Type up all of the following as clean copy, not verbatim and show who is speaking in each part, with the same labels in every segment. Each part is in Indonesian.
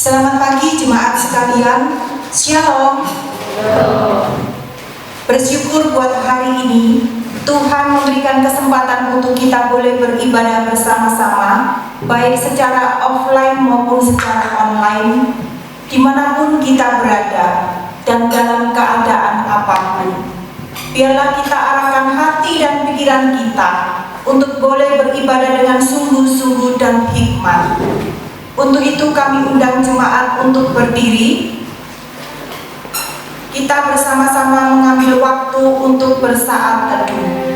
Speaker 1: Selamat pagi jemaat sekalian. Shalom. Bersyukur buat hari ini Tuhan memberikan kesempatan untuk kita boleh beribadah bersama-sama, baik secara offline maupun secara online, dimanapun kita berada dan dalam keadaan apapun. Biarlah kita arahkan hati dan pikiran kita untuk boleh beribadah dengan sungguh-sungguh dan hikmat. Untuk itu kami undang jemaat untuk berdiri. Kita bersama-sama mengambil waktu untuk bersaat teduh.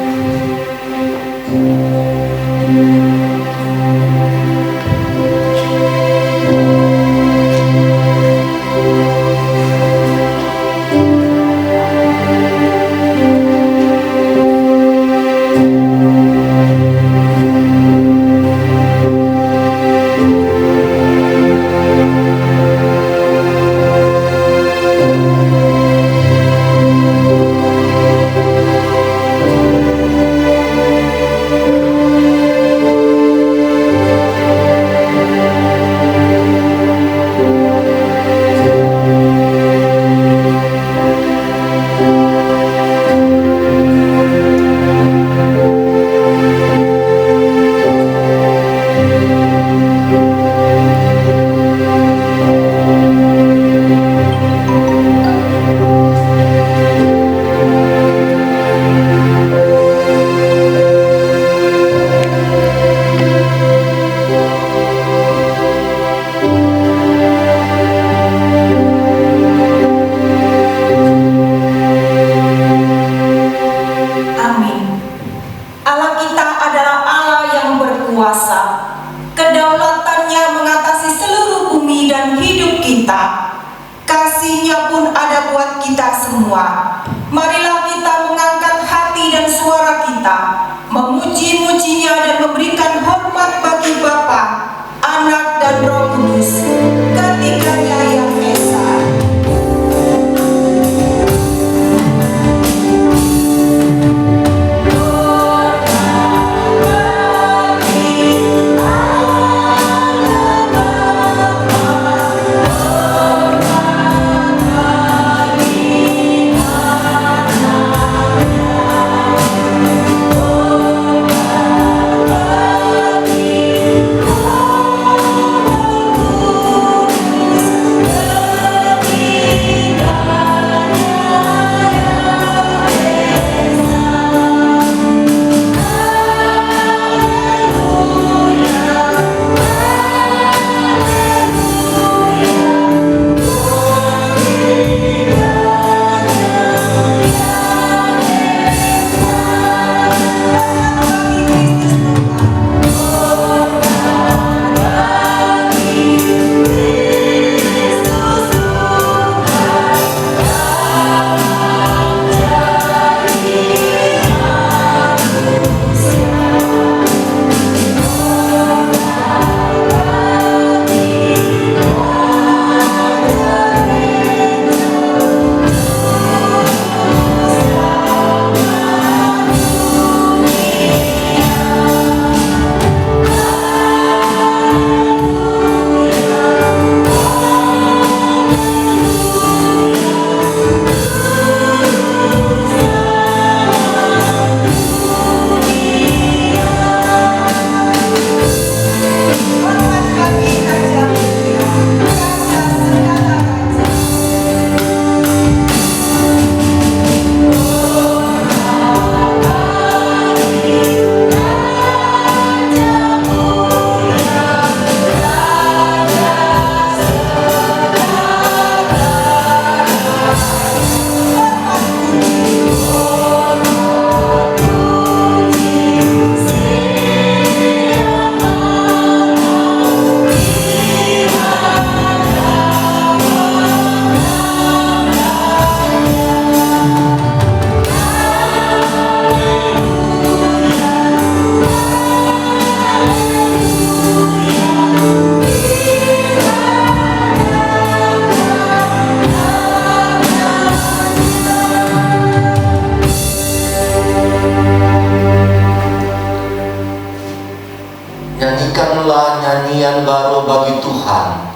Speaker 2: Nyanyikanlah nyanyian baru bagi Tuhan,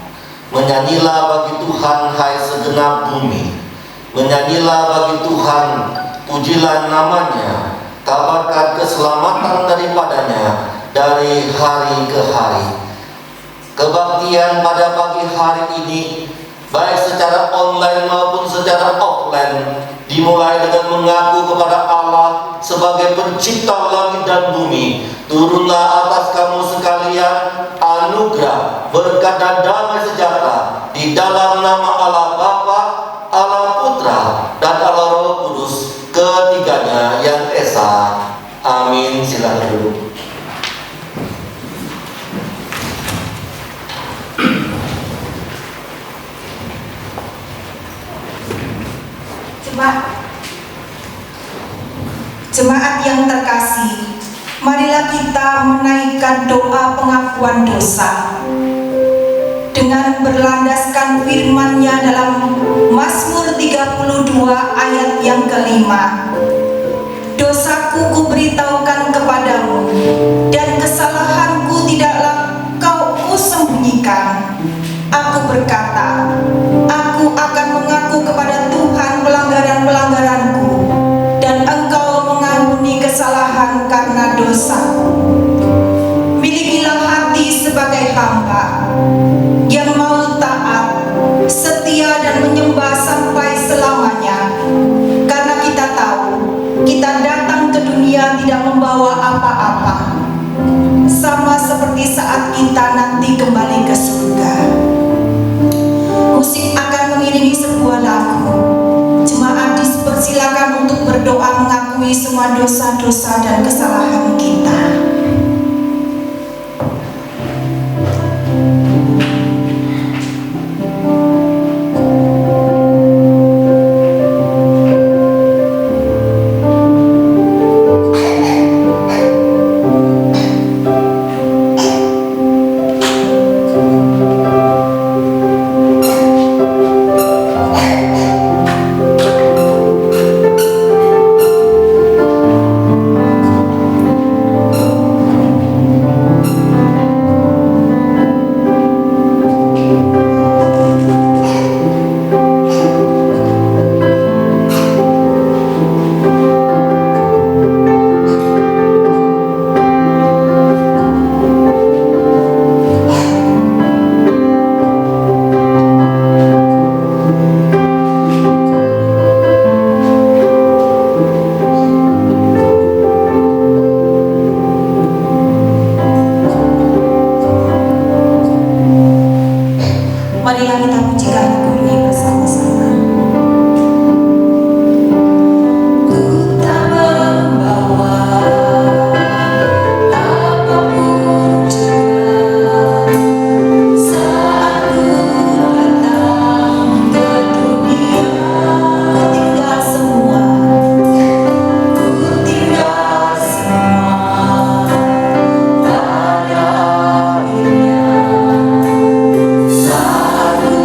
Speaker 2: Menyanyilah bagi Tuhan hai segenap bumi, menyanyilah bagi Tuhan, pujilah namanya, kabarkan keselamatan daripadanya dari hari ke hari. Kebaktian pada pagi hari ini, baik secara online maupun secara offline, dimulai dengan mengaku kepada Allah sebagai pencipta langit dan bumi. Turunlah atas kamu sekalian anugerah, berkat dan damai sejahtera di dalam nama Allah Bapa, Allah Putra, dan Allah Roh Kudus, ketiganya yang esa. Amin. Silakan duduk.
Speaker 1: Jemaat yang terkasih, marilah kita menaikkan doa pengakuan dosa dengan berlandaskan firman-Nya dalam Mazmur 32 ayat yang kelima. Dosaku kuberitahukan kepadamu, dan kesalahanku tidaklah kau sembunyikan. Aku berkata, aku akan mengaku kepada Tuhan pelanggaran-pelanggaranku, dan Engkau mengampuni kesalahan karena dosaku. Milikilah hati sebagai hamba yang mau taat, setia dan menyembah sampai selamanya. Karena kita tahu, kita datang ke dunia tidak membawa apa-apa, sama seperti saat kita nanti kembali ke surga. Musik akan mengiringi sebuah lagu. Jemaat dipersilakan untuk berdoa mengakui semua dosa-dosa dan kesalahan kita. Marilah kita pujikan lagu ini bersama-sama. Ku tak membawa apapun juga saat ku datang ke dunia. Ku tinggal semua, ku tinggal semua pada akhirnya. Saat ku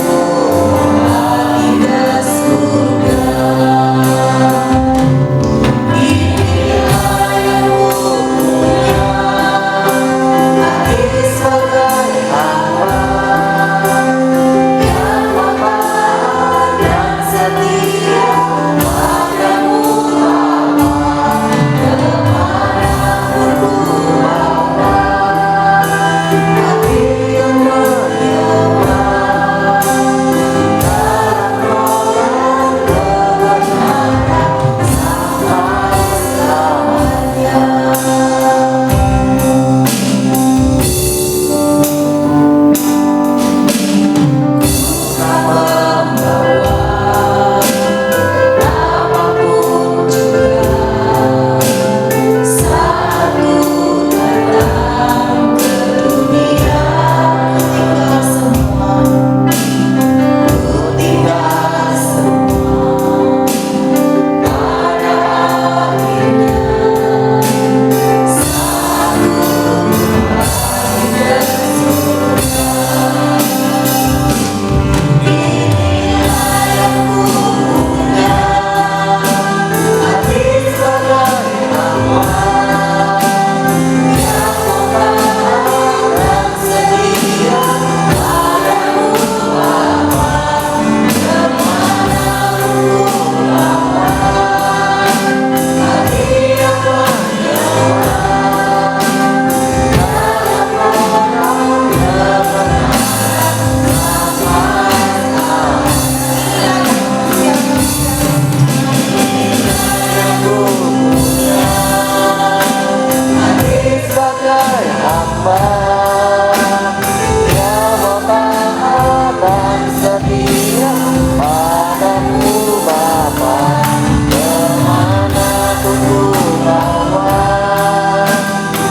Speaker 3: dan setia padamu Bapa, kemanapun ku bawa,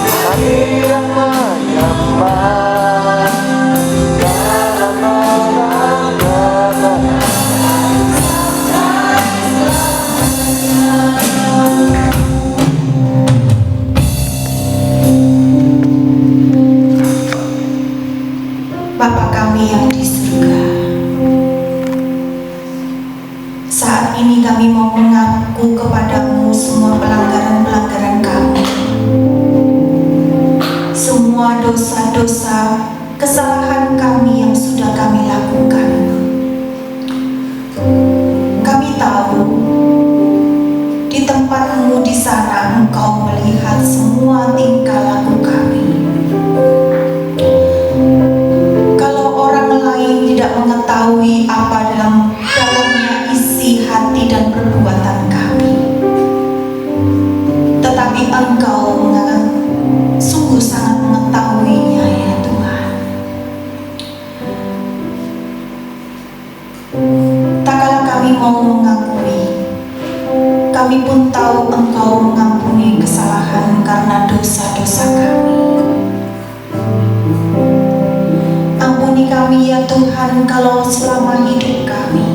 Speaker 3: hati yang menyembah dalam orang kebenaran.
Speaker 1: Bapa kami yang di surga, saat ini kami mau mengaku kepadamu semua pelanggaran-pelanggaran kami, semua dosa-dosa, kesalahan kami yang sudah kami lakukan. Kami tahu di tempatmu di sana Engkau melihat semua tingkah laku kami. Tidak mengetahui apa dalamnya isi hati dan perbuatan kami, tetapi Engkau sungguh sangat mengetahuinya ya Tuhan. Tak kala kami mau mengakui, kami pun tahu Engkau mengampuni kesalahan karena dosa-dosa kami. Ampuni kami ya Tuhan kalau selama hidup kami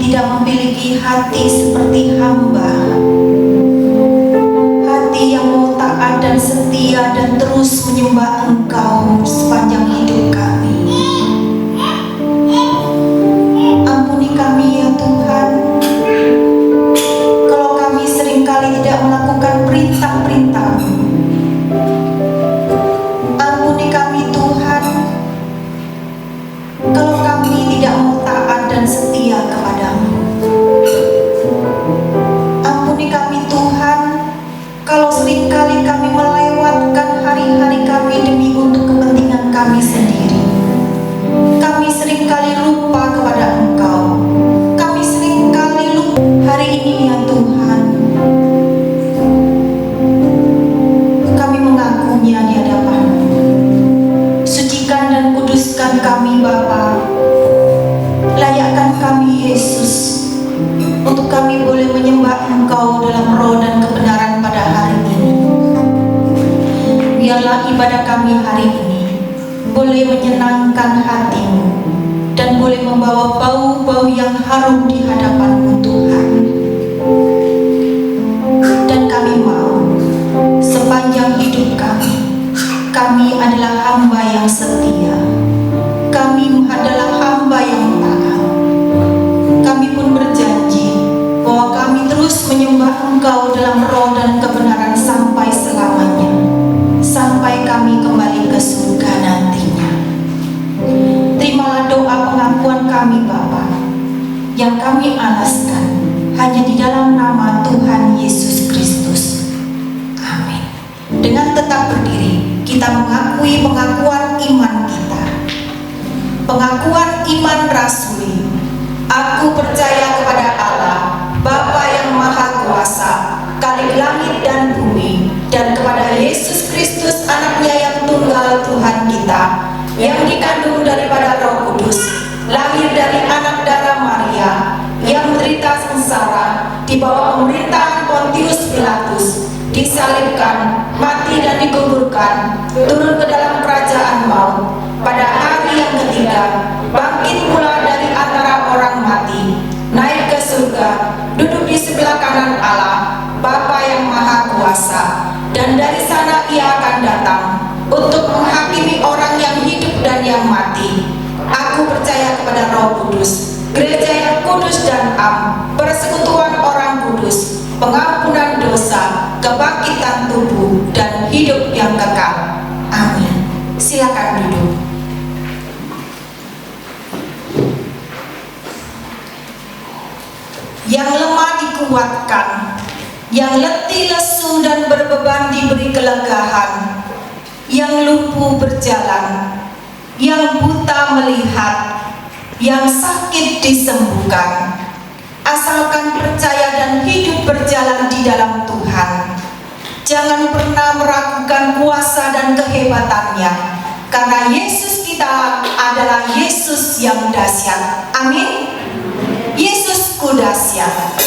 Speaker 1: tidak memiliki hati seperti hamba, hati yang mau taat dan setia dan terus menyembah Engkau sepanjang hidup kami. Ampuni kami ya Tuhan kalau kami seringkali tidak melakukan perintah-perintah-Mu. Ampuni kami Tuhan kalau kami tidak mau taat dan setia kepadamu. Ampuni kami Tuhan kalau seringkali kami melewatkan hari-hari kami demi untuk kepentingan kami sendiri. Kami seringkali lupa kepada Engkau. Kami seringkali lupa hari ini ya Tuhan. Kami mengakunya di hadapan-Mu. Sucikan dan kuduskan kami Bapa. Layakkan kami Yesus untuk kami boleh menyembah Engkau dalam roh dan kebenaran pada hari ini. Biarlah ibadah kami hari ini boleh menyenangkan hati-Mu dan boleh membawa bau-bau yang harum di hadapan-Mu Tuhan. Dan kami mau sepanjang hidup kami adalah hamba yang setia. Kami adalah hamba yang taat. Kami pun berjanji bahwa kami terus menyembah Engkau dalam roh dan kebenaran sampai selamanya, sampai kami kembali ke surga nantinya. Terimalah doa pengakuan kami Bapa, yang kami alaskan hanya di dalam nama Tuhan Yesus Kristus. Amin. Dengan tetap berdiri, kita mengakui pengakuan iman kita. Pengakuan iman rasuli. Aku percaya kepada Allah, Bapa yang Maha Kuasa, Khalik langit dan bumi, dan kepada Yesus Kristus anaknya yang tunggal Tuhan kita, yang dikandung daripada Roh Kudus, lahir dari anak darah Maria, yang menderita sengsara di bawah pemerintahan Pontius Pilatus, disalibkan, mati dan dikuburkan, turun ke dalam kerajaan maut, pada hari yang ketiga bangkit pula dari antara orang mati, naik ke surga, duduk di sebelah kanan Allah, Bapa yang Maha Kuasa, dan dari sana Ia akan datang untuk menghakimi orang yang hidup dan yang mati. Aku percaya kepada Roh Kudus, gereja yang kudus dan am, persekutuan orang kudus, pengampunan dosa, kebangkitan tubuh, dan hidup yang kekal. Amin. Silakan duduk. Yang lemah dikuatkan, yang letih lesu dan berbeban diberi kelegahan, yang lumpuh berjalan, yang buta melihat, yang sakit disembuhkan. Asalkan percaya dan hidup berjalan di dalam Tuhan. Jangan pernah meragukan kuasa dan kehebatannya, Karena Yesus kita adalah Yesus yang dahsyat. Amin. Yesusku dahsyat.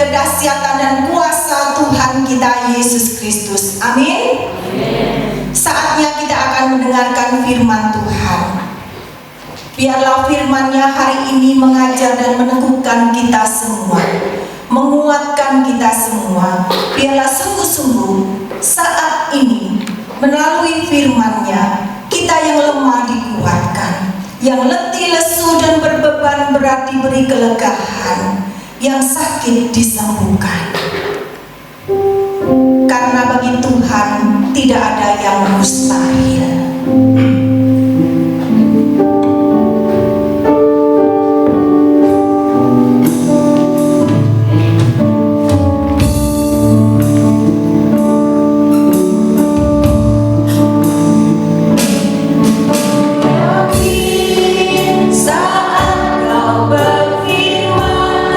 Speaker 1: Kedahsyatan dan kuasa Tuhan kita Yesus Kristus. Amin. Saatnya kita akan mendengarkan firman Tuhan. Biarlah firman-Nya hari ini mengajar dan meneguhkan kita semua, menguatkan kita semua. Biarlah sungguh-sungguh saat ini melalui firman-Nya kita yang lemah dikuatkan, yang letih lesu dan berbeban berat diberi kelegaan, yang sakit disembuhkan. Karena bagi Tuhan tidak ada yang mustahil.
Speaker 4: Saat kau bertindak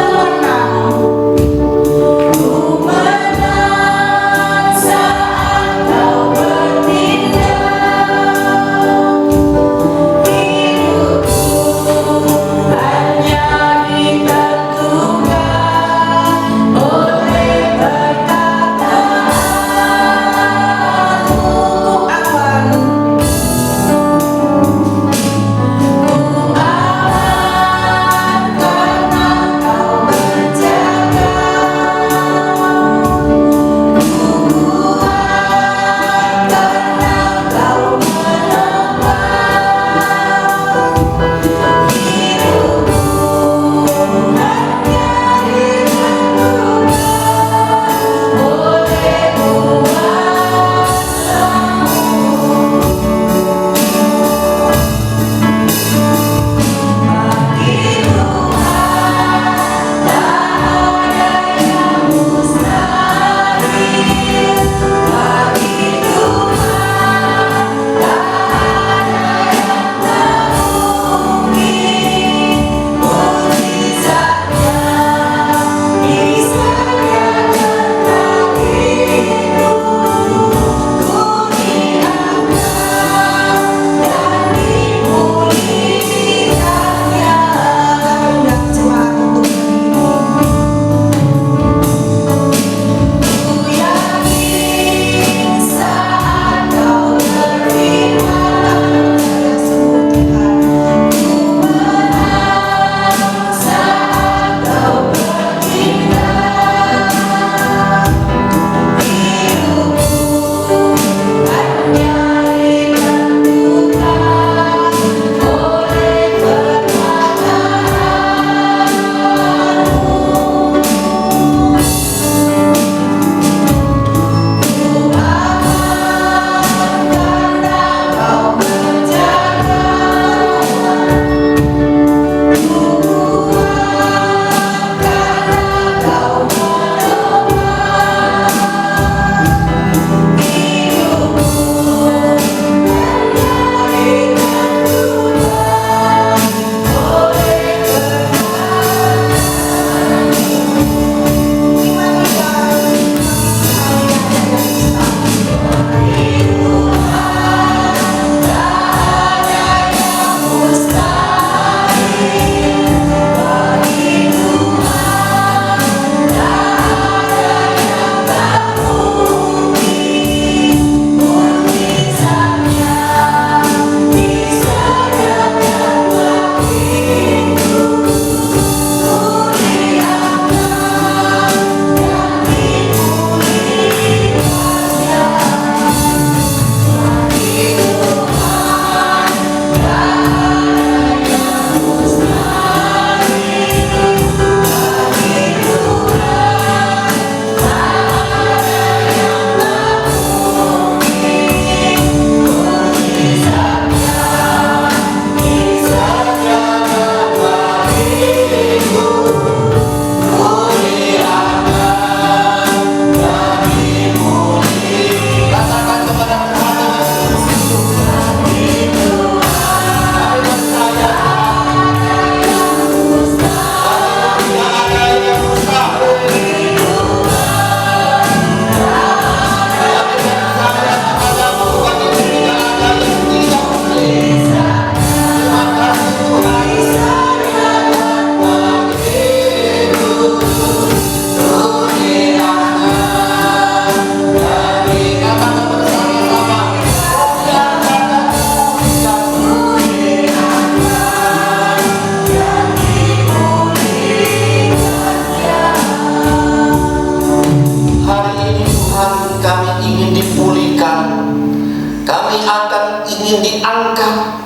Speaker 2: diangkat.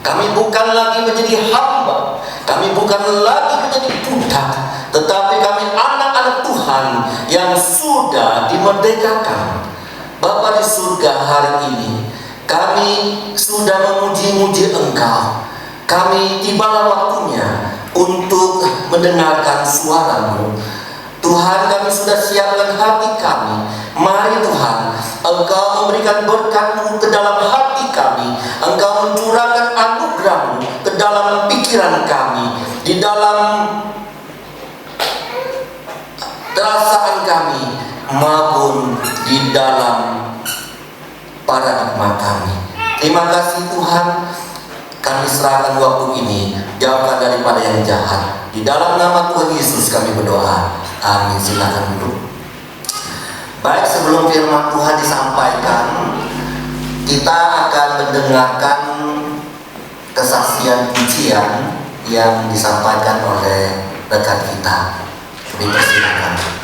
Speaker 2: Kami bukan lagi menjadi hamba, kami bukan lagi menjadi budak, tetapi kami anak-anak Tuhan yang sudah dimerdekakan. Bapa di surga, hari ini kami sudah memuji-muji Engkau. Kami tibalah waktunya untuk mendengarkan suara-Mu. Tuhan, kami sudah siapkan hati kami. Mari Tuhan, Engkau memberikan berkat-Mu ke dalam hati kami. Engkau mencurahkan anugerah-Mu ke dalam pikiran kami, di dalam perasaan kami, maupun di dalam paradigma kami. Terima kasih Tuhan. Kami serahkan waktu ini, jauhkan daripada yang jahat. Di dalam nama Tuhan Yesus kami berdoa. Amin. Silakan duduk. Baik, sebelum firman Tuhan disampaikan, kita akan mendengarkan kesaksian pujian yang disampaikan oleh rekan kita. Dipersilakan.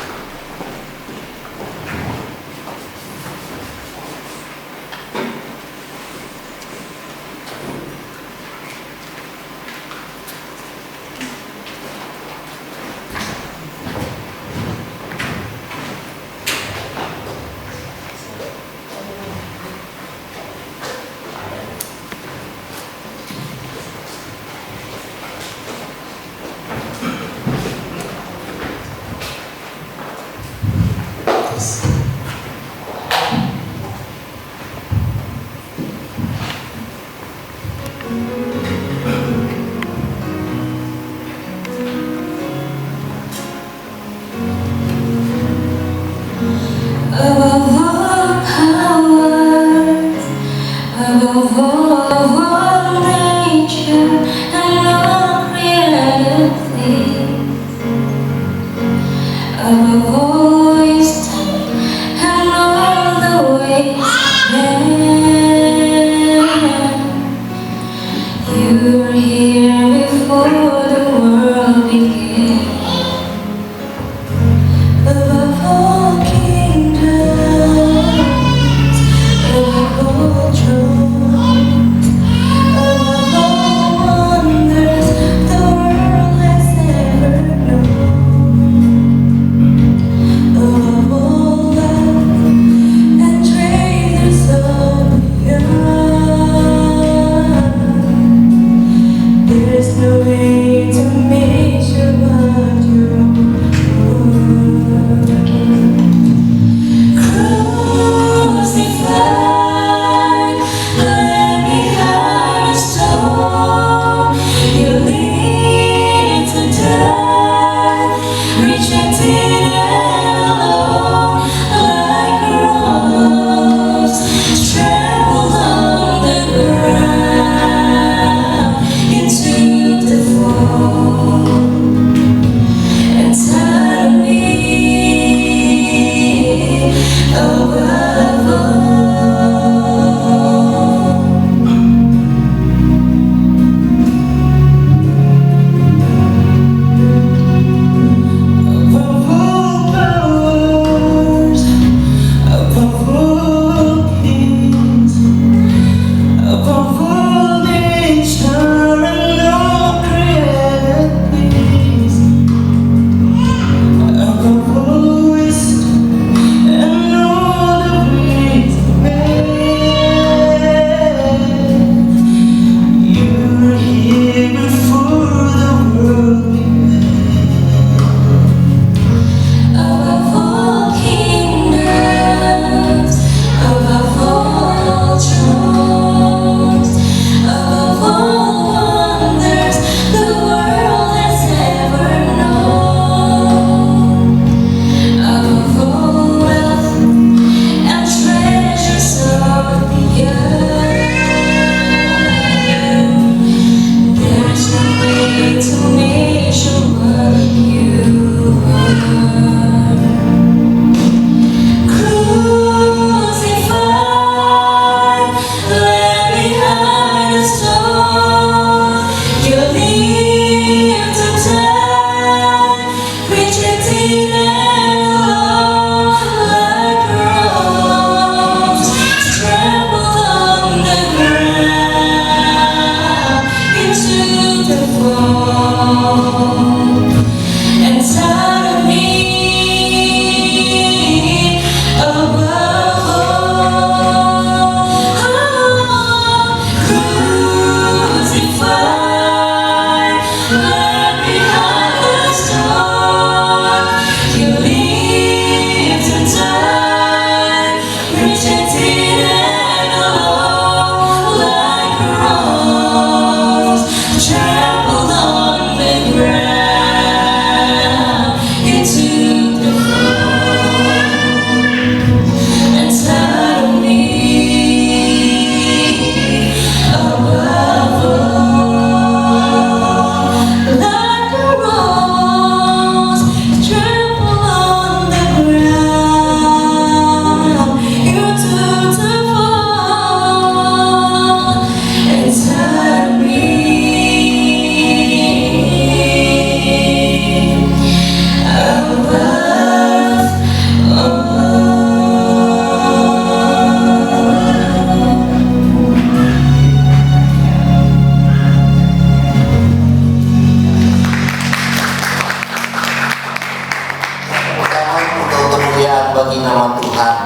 Speaker 2: nama Tuhan.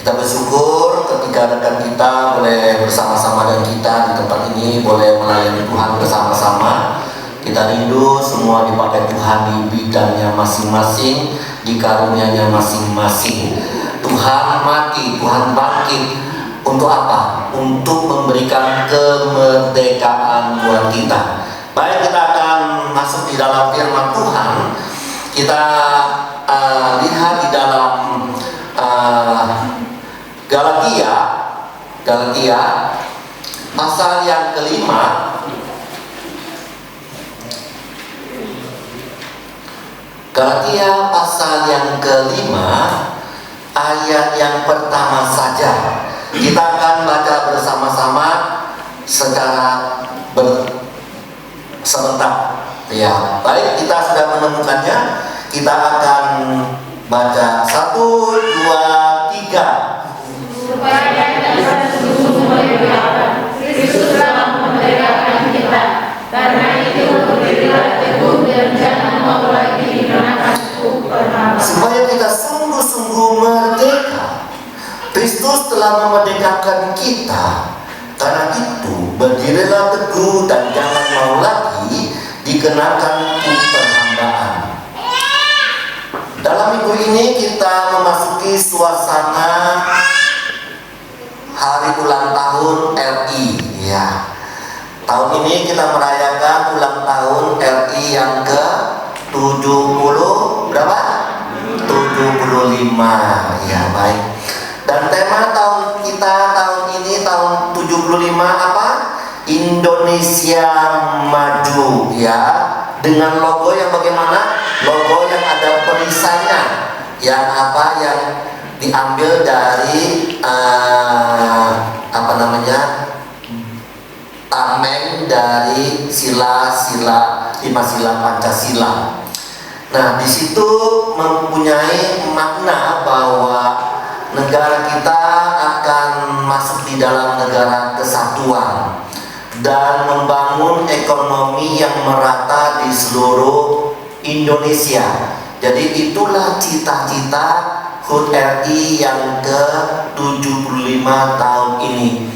Speaker 2: Kita bersyukur ketika rekan kita boleh bersama-sama dengan kita di tempat ini, boleh melayani Tuhan bersama-sama. Kita rindu semua dipakai Tuhan di bidangnya masing-masing, di karunia-Nya masing-masing. Tuhan mati, Tuhan bangkit. Untuk apa? Untuk memberikan kemerdekaan buat kita. Baik, kita akan masuk di dalam firman Tuhan. Kita lihat di dalam Galatia pasal yang kelima. Galatia pasal yang kelima, ayat yang pertama saja. Kita akan baca bersama-sama secara sebentar. Ya, baik, kita sudah menemukannya. Kita akan baca 1, 2, 3.
Speaker 4: Supaya dapat sungguh memerdekakan, Kristus telah memerdekakan kita. Karena itu berdirilah teguh dan jangan mau lagi dikenakan hukum perkara.
Speaker 2: Supaya kita sungguh-sungguh merdeka. Kristus telah memerdekakan kita. Karena itu berdirilah teguh dan jangan mau lagi dikenakan hukum perhambaan. Dalam minggu ini kita memasuki suasana hari ulang tahun RI, ya. Tahun ini kita merayakan ulang tahun RI yang ke 70 berapa? 75, ya, baik. Dan tema tahun kita tahun ini tahun 75 apa? Indonesia Maju, ya. Dengan logo yang bagaimana? Logo yang ada perisainya, yang apa? Yang diambil dari tameng dari sila-sila 5 sila Pancasila. Nah, di situ mempunyai makna bahwa negara kita akan masuk di dalam negara kesatuan dan membangun ekonomi yang merata di seluruh Indonesia. Jadi itulah cita-cita HUT RI yang ke-75 tahun ini.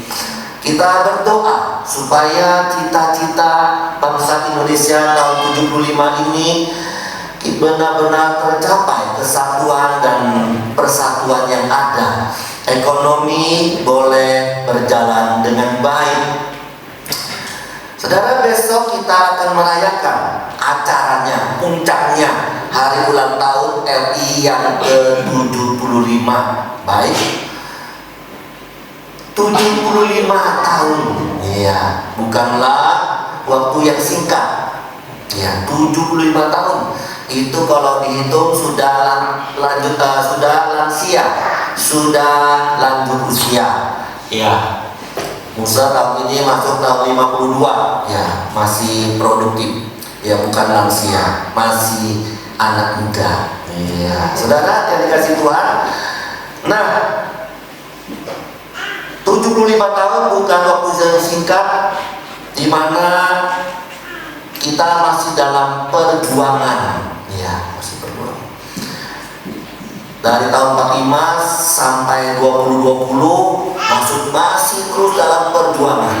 Speaker 2: Kita berdoa supaya cita-cita bangsa Indonesia tahun 75 ini benar-benar tercapai, kesatuan dan persatuan yang ada. Ekonomi boleh berjalan dengan baik. Saudara, besok kita akan merayakan acaranya, puncaknya hari ulang tahun RI yang ke-75. Baik, 75 tahun, ya, bukanlah waktu yang singkat. Ya, 75 tahun itu kalau dihitung sudah lansia, sudah lanjut usia. Ya, Musa tahun ini masuk tahun 52, ya, masih produktif. Ya, bukan lansia, masih anak muda. Ya, saudara yang dikasih Tuhan. Nah, 75 tahun bukan waktu yang singkat, di mana kita masih dalam perjuangan, ya, masih berjuang. Dari tahun 45 sampai 2020 masih terus dalam perjuangan.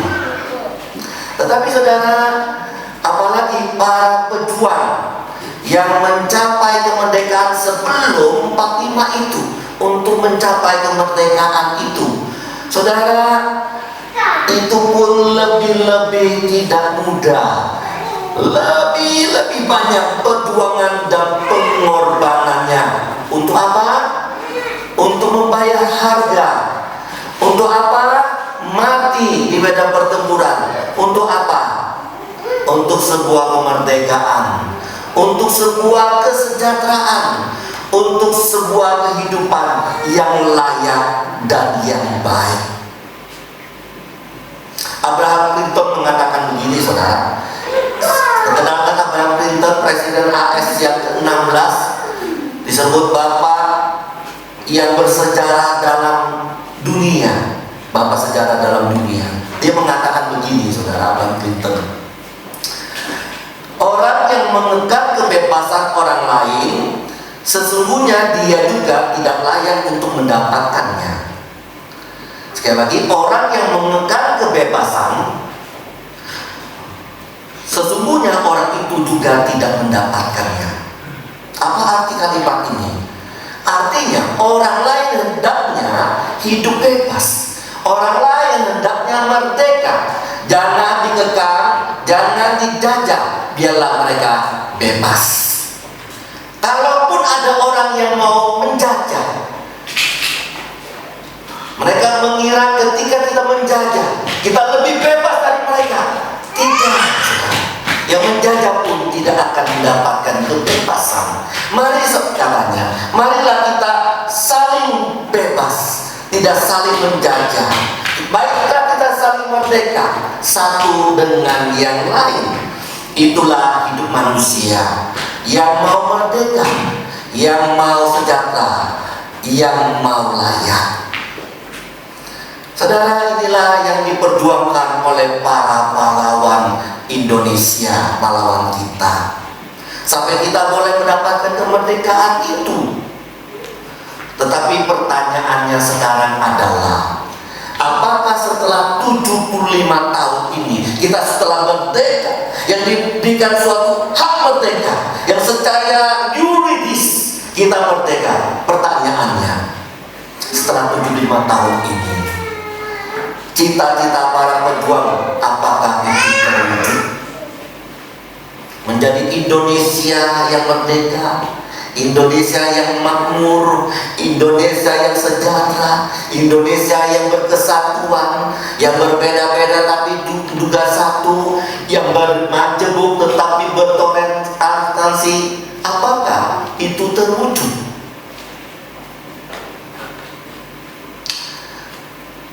Speaker 2: Tetapi saudara, apalagi para pejuang yang mencapai kemerdekaan sebelum 45 itu, untuk mencapai kemerdekaan itu, saudara, itu pun lebih tidak mudah. Lebih banyak perjuangan dan pengorbanannya. Untuk apa? Untuk membayar harga. Untuk apa? Mati di medan pertempuran. Untuk apa? Untuk sebuah kemerdekaan, untuk sebuah kesejahteraan, untuk sebuah kehidupan yang layak dan yang baik. Abraham Lincoln mengatakan begini, saudara. Kenalkan Abraham Lincoln, Presiden AS yang ke-16, disebut Bapak yang bersejarah dalam dunia, Bapak sejarah dalam dunia. Dia mengatakan begini, saudara, Abraham Lincoln. Orang yang mengekat kebebasan orang lain sesungguhnya dia juga tidak layak untuk mendapatkannya. Sekali lagi, orang yang mengekang kebebasan, sesungguhnya orang itu juga tidak mendapatkannya. Apa arti kalimat ini? Artinya orang lain hendaknya hidup bebas, orang lain hendaknya merdeka. Jangan dikekang, jangan dijajah, biarlah mereka bebas. Kalaupun ada orang yang mau menjajah, mereka mengira ketika kita menjajah, kita lebih bebas dari mereka. Tidak. Yang menjajah pun tidak akan mendapatkan kebebasan. Mari sekarangnya, marilah kita saling bebas, tidak saling menjajah. Baiklah kita saling merdeka satu dengan yang lain. Itulah hidup manusia yang mau merdeka, yang mau sejahtera, yang mau layak. Saudara, inilah yang diperjuangkan oleh para pahlawan Indonesia, pahlawan kita, sampai kita boleh mendapatkan kemerdekaan itu. Tetapi pertanyaannya sekarang adalah, apakah setelah 75 tahun ini, kita setelah merdeka, yang diberikan suatu hak merdeka, yang secara yuridis kita merdeka? Pertanyaannya, setelah 75 tahun ini, cita-cita para pejuang apakah itu terwujud? Menjadi Indonesia yang merdeka, Indonesia yang makmur, Indonesia yang sejahtera, Indonesia yang berkesatuan, yang berbeda-beda tapi juga satu, yang bermajemuk tetapi bertoleransi. Apakah itu terwujud?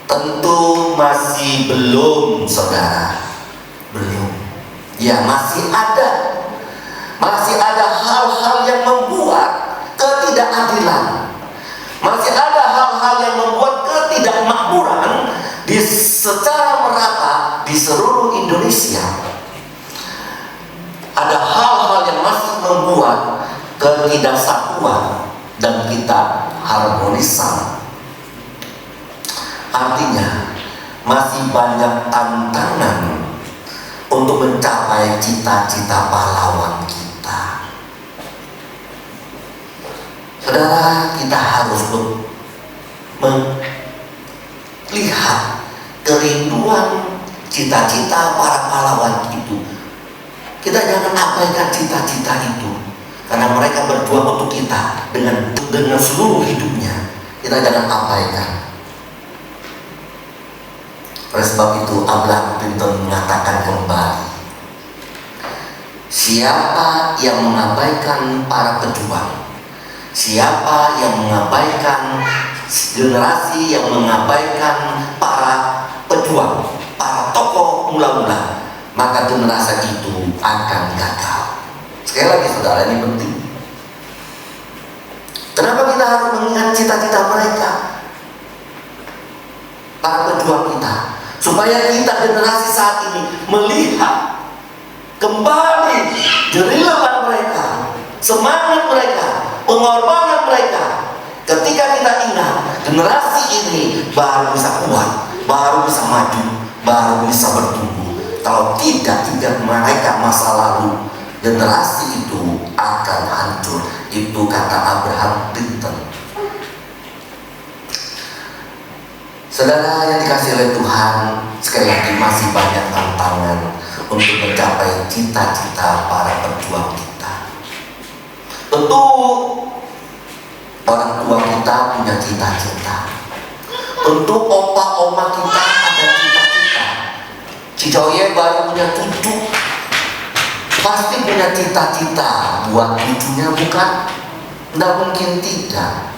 Speaker 2: Tentu masih belum, saudara. Belum. Ya, masih ada hal-hal yang membuat ketidakadilan. Masih ada hal-hal yang membuat ketidakmakmuran secara merata di seluruh Indonesia. Ada hal-hal yang masih membuat ketidaksatuan dan kita harmonisan. Artinya masih banyak tantangan untuk mencapai cita-cita pahlawan kita. Saudara, kita harus melihat kerinduan cita-cita para pahlawan itu. Kita jangan abaikan cita-cita itu, karena mereka berjuang untuk kita dengan seluruh hidupnya. Kita jangan abaikan. Oleh sebab itu Abraham Lincoln mengatakan kembali, siapa yang mengabaikan para pejuang, siapa yang mengabaikan generasi yang mengabaikan para pejuang, para tokoh mula-mula, maka generasi itu akan gagal. Sekali lagi saudara, ini penting. Kenapa kita harus mengingat cita-cita mereka, para pejuang kita? Supaya kita generasi saat ini melihat kembali jerilapan mereka, semangat mereka, pengorbanan mereka. Ketika kita ingat, generasi ini baru bisa kuat, baru bisa maju, baru bisa bertumbuh. Kalau tidak ingat mereka masa lalu, generasi itu akan hancur. Itu kata Abraham Lincoln. Saudara yang dikasihi oleh Tuhan, sekali lagi masih banyak tantangan untuk mencapai cita-cita para pejuang kita. Tentu orang tua kita punya cita-cita. Tentu opa-oma kita ada cita-cita. Cicoye baru punya cucu, pasti punya cita-cita buat cucunya, bukan? Tidak mungkin tidak.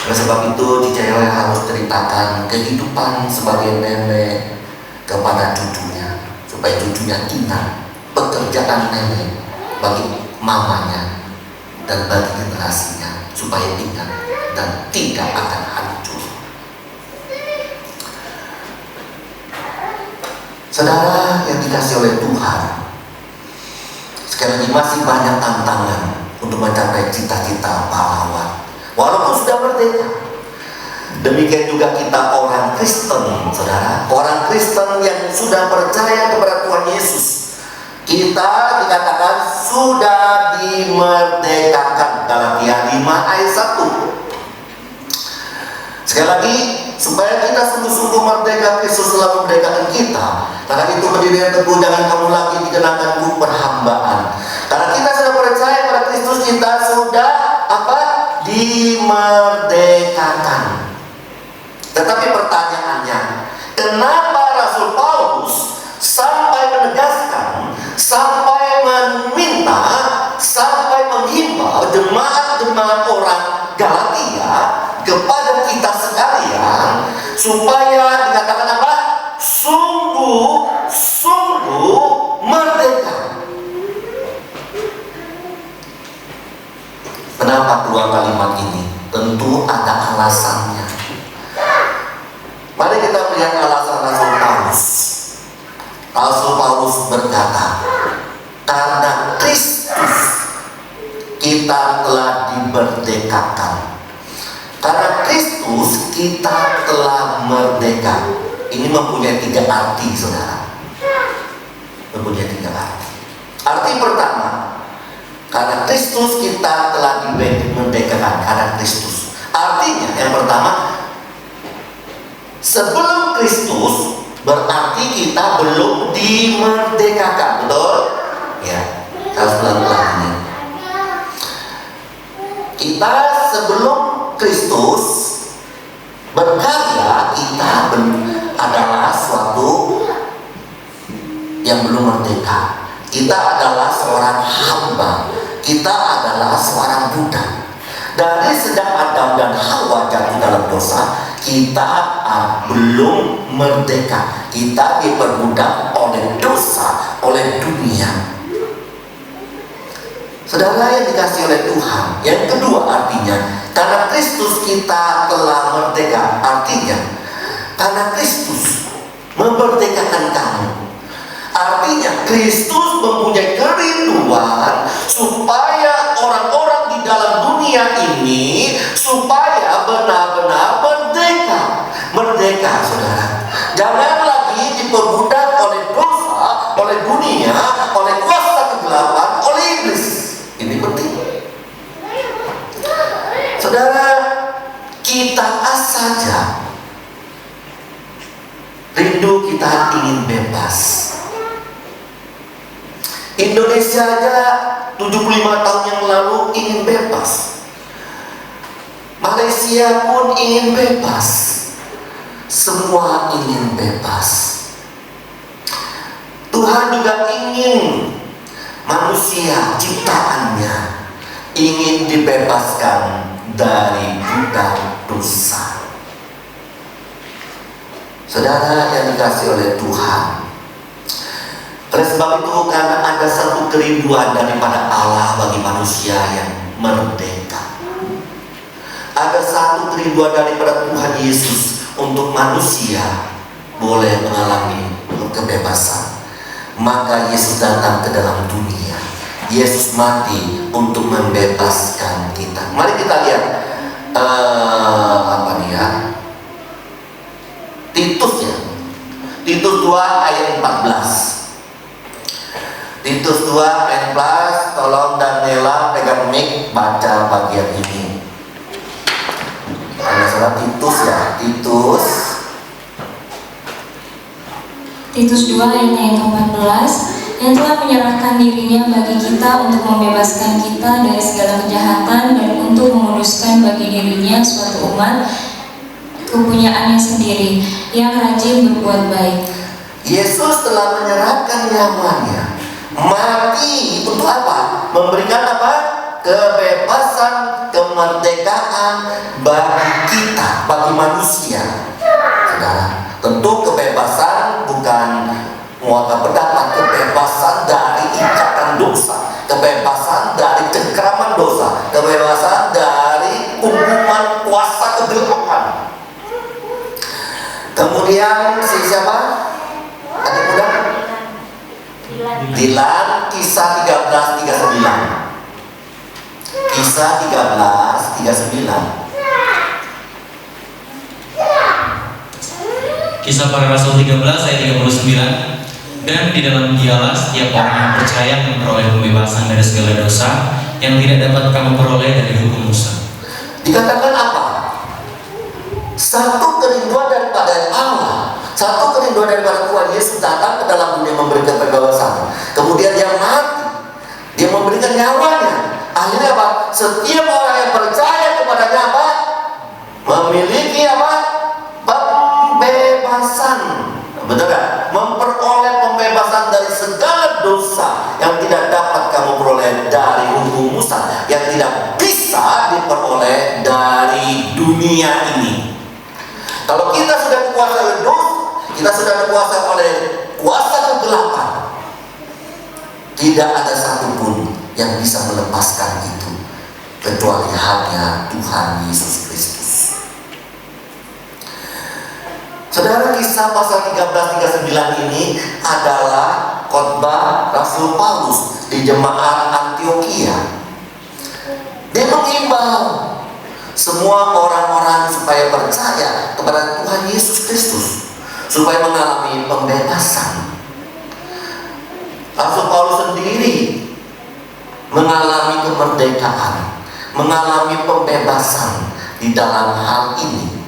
Speaker 2: Oleh sebab itu Cicoye harus ceritakan kehidupan sebagai nenek kepada cucunya, supaya cucunya ingat pekerjaan nenek bagi mamanya dan bagi generasinya, supaya ingat dan tidak akan hancur. Saudara yang dikasihi oleh Tuhan, sekali lagi masih banyak tantangan untuk mencapai cita-cita pahlawan. Walaupun sudah merdeka. Demikian juga kita orang Kristen, saudara. Orang Kristen yang sudah percaya kepada Tuhan Yesus, kita dikatakan sudah dimerdekakan. Galatia 5 ayat 1. Sekali lagi, supaya kita sungguh-sungguh merdeka, Kristus telah memerdekakan kita. Karena itu berdiri teguh, jangan kamu lagi dikenakan buku perhambaan. Karena kita sudah percaya pada Kristus, kita sudah dimerdekakan. Tetapi pertanyaannya, kenapa Rasul Paulus sampai menegaskan, sampai meminta, sampai menghimbau jemaat-jemaat orang Galatia kepada kita sekalian supaya dikatakan apa? Sungguh merdeka. Kenapa keluar kalimat ini? Tentu ada alasannya. Mari kita melihat alasan Rasul Paulus. Rasul Paulus berkata, karena Kristus kita telah dimerdekakan. Karena Kristus kita telah merdeka. Ini mempunyai 3 arti, saudara. Mempunyai 3 arti. Arti pertama, karena Kristus kita telah dimerdekakan. Karena Kristus. Artinya yang pertama, sebelum Kristus berarti kita belum dimerdekakan, betul? Ya, harus pelan-pelan ini. Kita sebelum Kristus berkarya, kita adalah suatu yang belum merdeka. Kita adalah seorang hamba. Kita adalah seorang budak. Dari sejak Adam dan Hawa jatuh dalam dosa, kita belum merdeka. Kita diperbudak oleh dosa, oleh dunia. Saudara yang dikasih oleh Tuhan. Yang kedua artinya, karena Kristus kita telah merdeka. Artinya, karena Kristus memerdekakan kamu. Artinya Kristus mempunyai kerinduan supaya orang-orang di dalam dunia ini supaya benar-benar merdeka. Merdeka, saudara. Jangan lagi diperbudak oleh dosa, oleh dunia, oleh kuasa kegelapan, oleh iblis. Ini penting. Saudara, kita saja rindu, kita ingin bebas. Indonesia aja 75 tahun yang lalu ingin bebas. Malaysia pun ingin bebas. Semua ingin bebas. Tuhan juga ingin manusia ciptaannya ingin dibebaskan dari budak dosa. Saudara yang dikasih oleh Tuhan, oleh sebab itu, karena ada satu kerinduan daripada Allah bagi manusia yang merdeka. Ada satu kerinduan daripada Tuhan Yesus untuk manusia boleh mengalami kebebasan. Maka Yesus datang ke dalam dunia. Yesus mati untuk membebaskan kita. Mari kita lihat Titus ya. Titus 2 ayat 14. Titus 2 ayat 14, tolong Daniela pegang mic baca bagian ini. Kalau salah Titus ya,
Speaker 5: Titus 2 ayat yang ke-14, yang telah menyerahkan dirinya bagi kita untuk membebaskan kita dari segala kejahatan dan untuk menguduskan bagi dirinya suatu umat kepunyaannya sendiri yang rajin berbuat baik.
Speaker 2: Yesus telah menyerahkan nyawanya, mati untuk apa? Memberikan apa? Kebebasan, kemerdekaan bagi kita, bagi manusia. Saudara, tentu kebebasan bukan muatan pendapat, kebebasan dari ikatan dosa, kebebasan dari cengkraman dosa, kebebasan dari hukuman kuasa kegelapan. Kemudian siapa? Adik muda? Dilan, Kisah 13:39. Kisah 13:39.
Speaker 6: Kisah Para Rasul 13 ayat 39. Dan di dalam dialah setiap orang yang percaya memperoleh pembebasan dari segala dosa yang tidak dapat kamu peroleh dari hukum Musa.
Speaker 2: Dikatakan apa? Satu kerinduan daripada Allah, satu kerinduan daripada Tuhan Yesus datang ke dalam dunia memberikan pembebasan. Kemudian dia mati, dia memberikan nyawanya. Akhirnya apa? Setiap orang yang percaya kepadanya apa? Memiliki apa? Pembebasan. Betul kan? Memperoleh pembebasan dari segala dosa yang tidak dapat kamu peroleh dari hukum Musa, yang tidak bisa diperoleh dari dunia ini. Kalau kita sudah dikuasai oleh dosa, kita sudah dikuasai oleh kuasa kegelapan, tidak ada satupun yang bisa melepaskan itu kecuali hanya Tuhan Yesus Kristus. Saudara, kisah pasal 13:39 ini adalah khotbah Rasul Paulus di jemaat Antioquia. Dia mengimbau semua orang-orang supaya percaya kepada Tuhan Yesus Kristus, supaya mengalami pembebasan. Rasul Paulus sendiri mengalami kemerdekaan, mengalami pembebasan di dalam hal ini.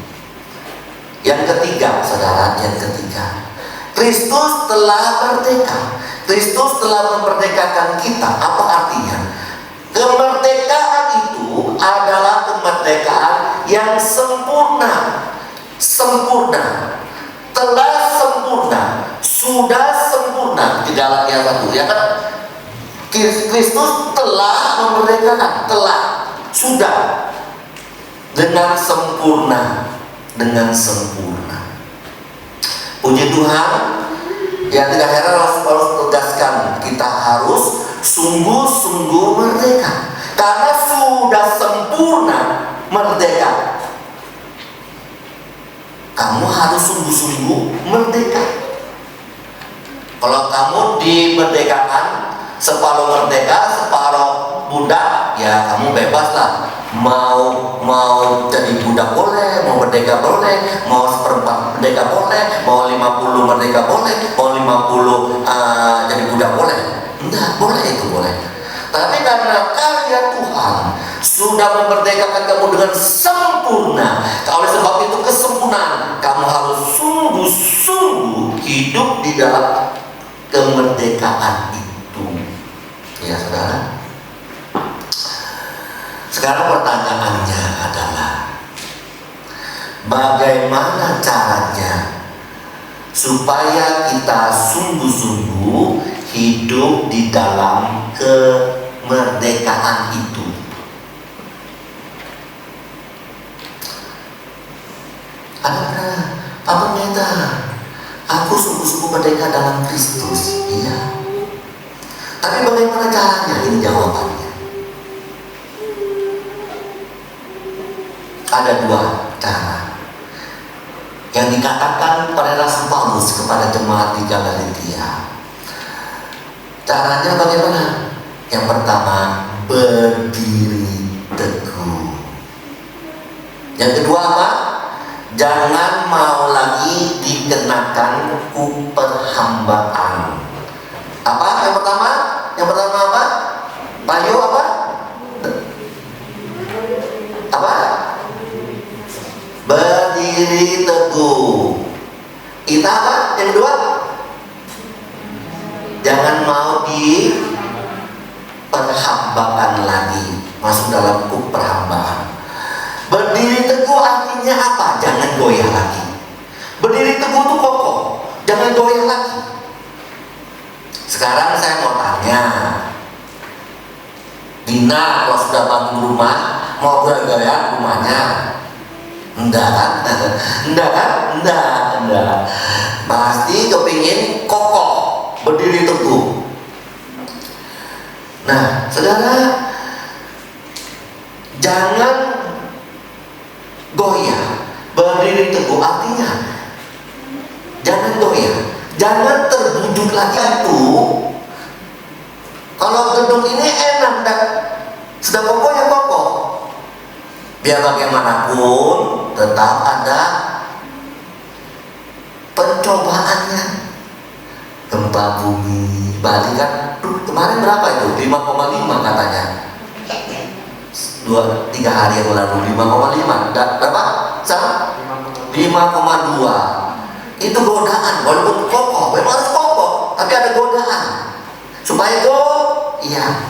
Speaker 2: Yang ketiga, saudara, yang ketiga, Kristus telah merdeka. Kristus telah memerdekakan kita. Apa artinya? Kemerdekaan itu adalah kemerdekaan yang sempurna. Sempurna, telah sempurna, sudah sempurna. Di Galatia 1, ya kan? Kristus telah memerdekakan, telah, sudah, dengan sempurna, dengan sempurna. Puji Tuhan, yang tidak heran Rasul Paulus tegaskan kita harus sungguh-sungguh merdeka, karena sudah sempurna merdeka. Kamu harus sungguh-sungguh merdeka. Kalau kamu dimerdekakan, separuh merdeka, separuh budak, ya kamu bebas lah. Mau jadi budak boleh, mau merdeka boleh, mau seperempat merdeka boleh, mau 50 merdeka boleh, mau 50 jadi budak boleh. Enggak, boleh, itu boleh. Tapi karena karya Tuhan sudah memerdekakan kamu dengan sempurna, oleh sebab itu kesempurnaan, kamu harus sungguh-sungguh hidup di dalam kemerdekaan itu. Ya, saudara. Sekarang pertanyaannya adalah, bagaimana caranya supaya kita sungguh-sungguh hidup di dalam kemerdekaan itu? Ada Pak Pendeta, aku sungguh-sungguh merdeka dalam Kristus. Iya. Tapi bagaimana caranya? Ini jawabannya. Ada dua cara yang dikatakan pada Rasul Paulus kepada jemaat di Galatia. Caranya bagaimana? Yang pertama, berdiri teguh. Yang kedua apa? Jangan mau lagi dikenakan perhambaan. Apa? Yang pertama? Yang pertama apa? Payo apa? Apa? Berdiri teguh. Kita apa? Yang kedua? Jangan mau di perhambaan lagi, masuk dalam perhambaan. Berdiri teguh artinya apa? Jangan goyah lagi. Berdiri teguh itu kokoh, jangan goyah lagi. Sekarang saya mau tanya, Dina kalau sudah bangun rumah mau goyah rumahnya? Enggak kan? Enggak. Pasti kepingin kokoh, berdiri teguh. Nah, saudara, jangan goyah. Berdiri teguh artinya jangan goyah, jangan terbujuk lagi itu. Kalau gedung ini enak dan sudah kokoh Biar bagaimanapun tetap ada pencobaannya. Gempa bumi Bali kan kemarin berapa itu? 5,5 katanya. 2-3 hari yang lalu 5,5. Berapa? Sama? 5,2. Itu godaan, walaupun kokoh, memang harus kokoh, tapi ada godaan supaya iya.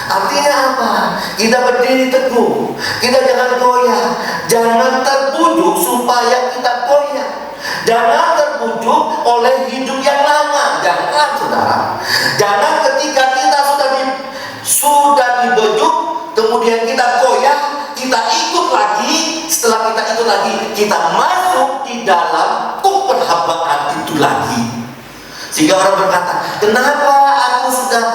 Speaker 2: Artinya apa? Kita berdiri teguh, kita jangan goyah, jangan terbujuk supaya kita goyah, jangan terbujuk oleh hidup yang lama. Jangan, saudara. Jangan ketika kita sudah dibujuk, kemudian kita goyah, kita ikut lagi. Setelah kita ikut lagi, kita masuk di dalam perhambaan itu lagi. Sehingga orang berkata, kenapa aku sudah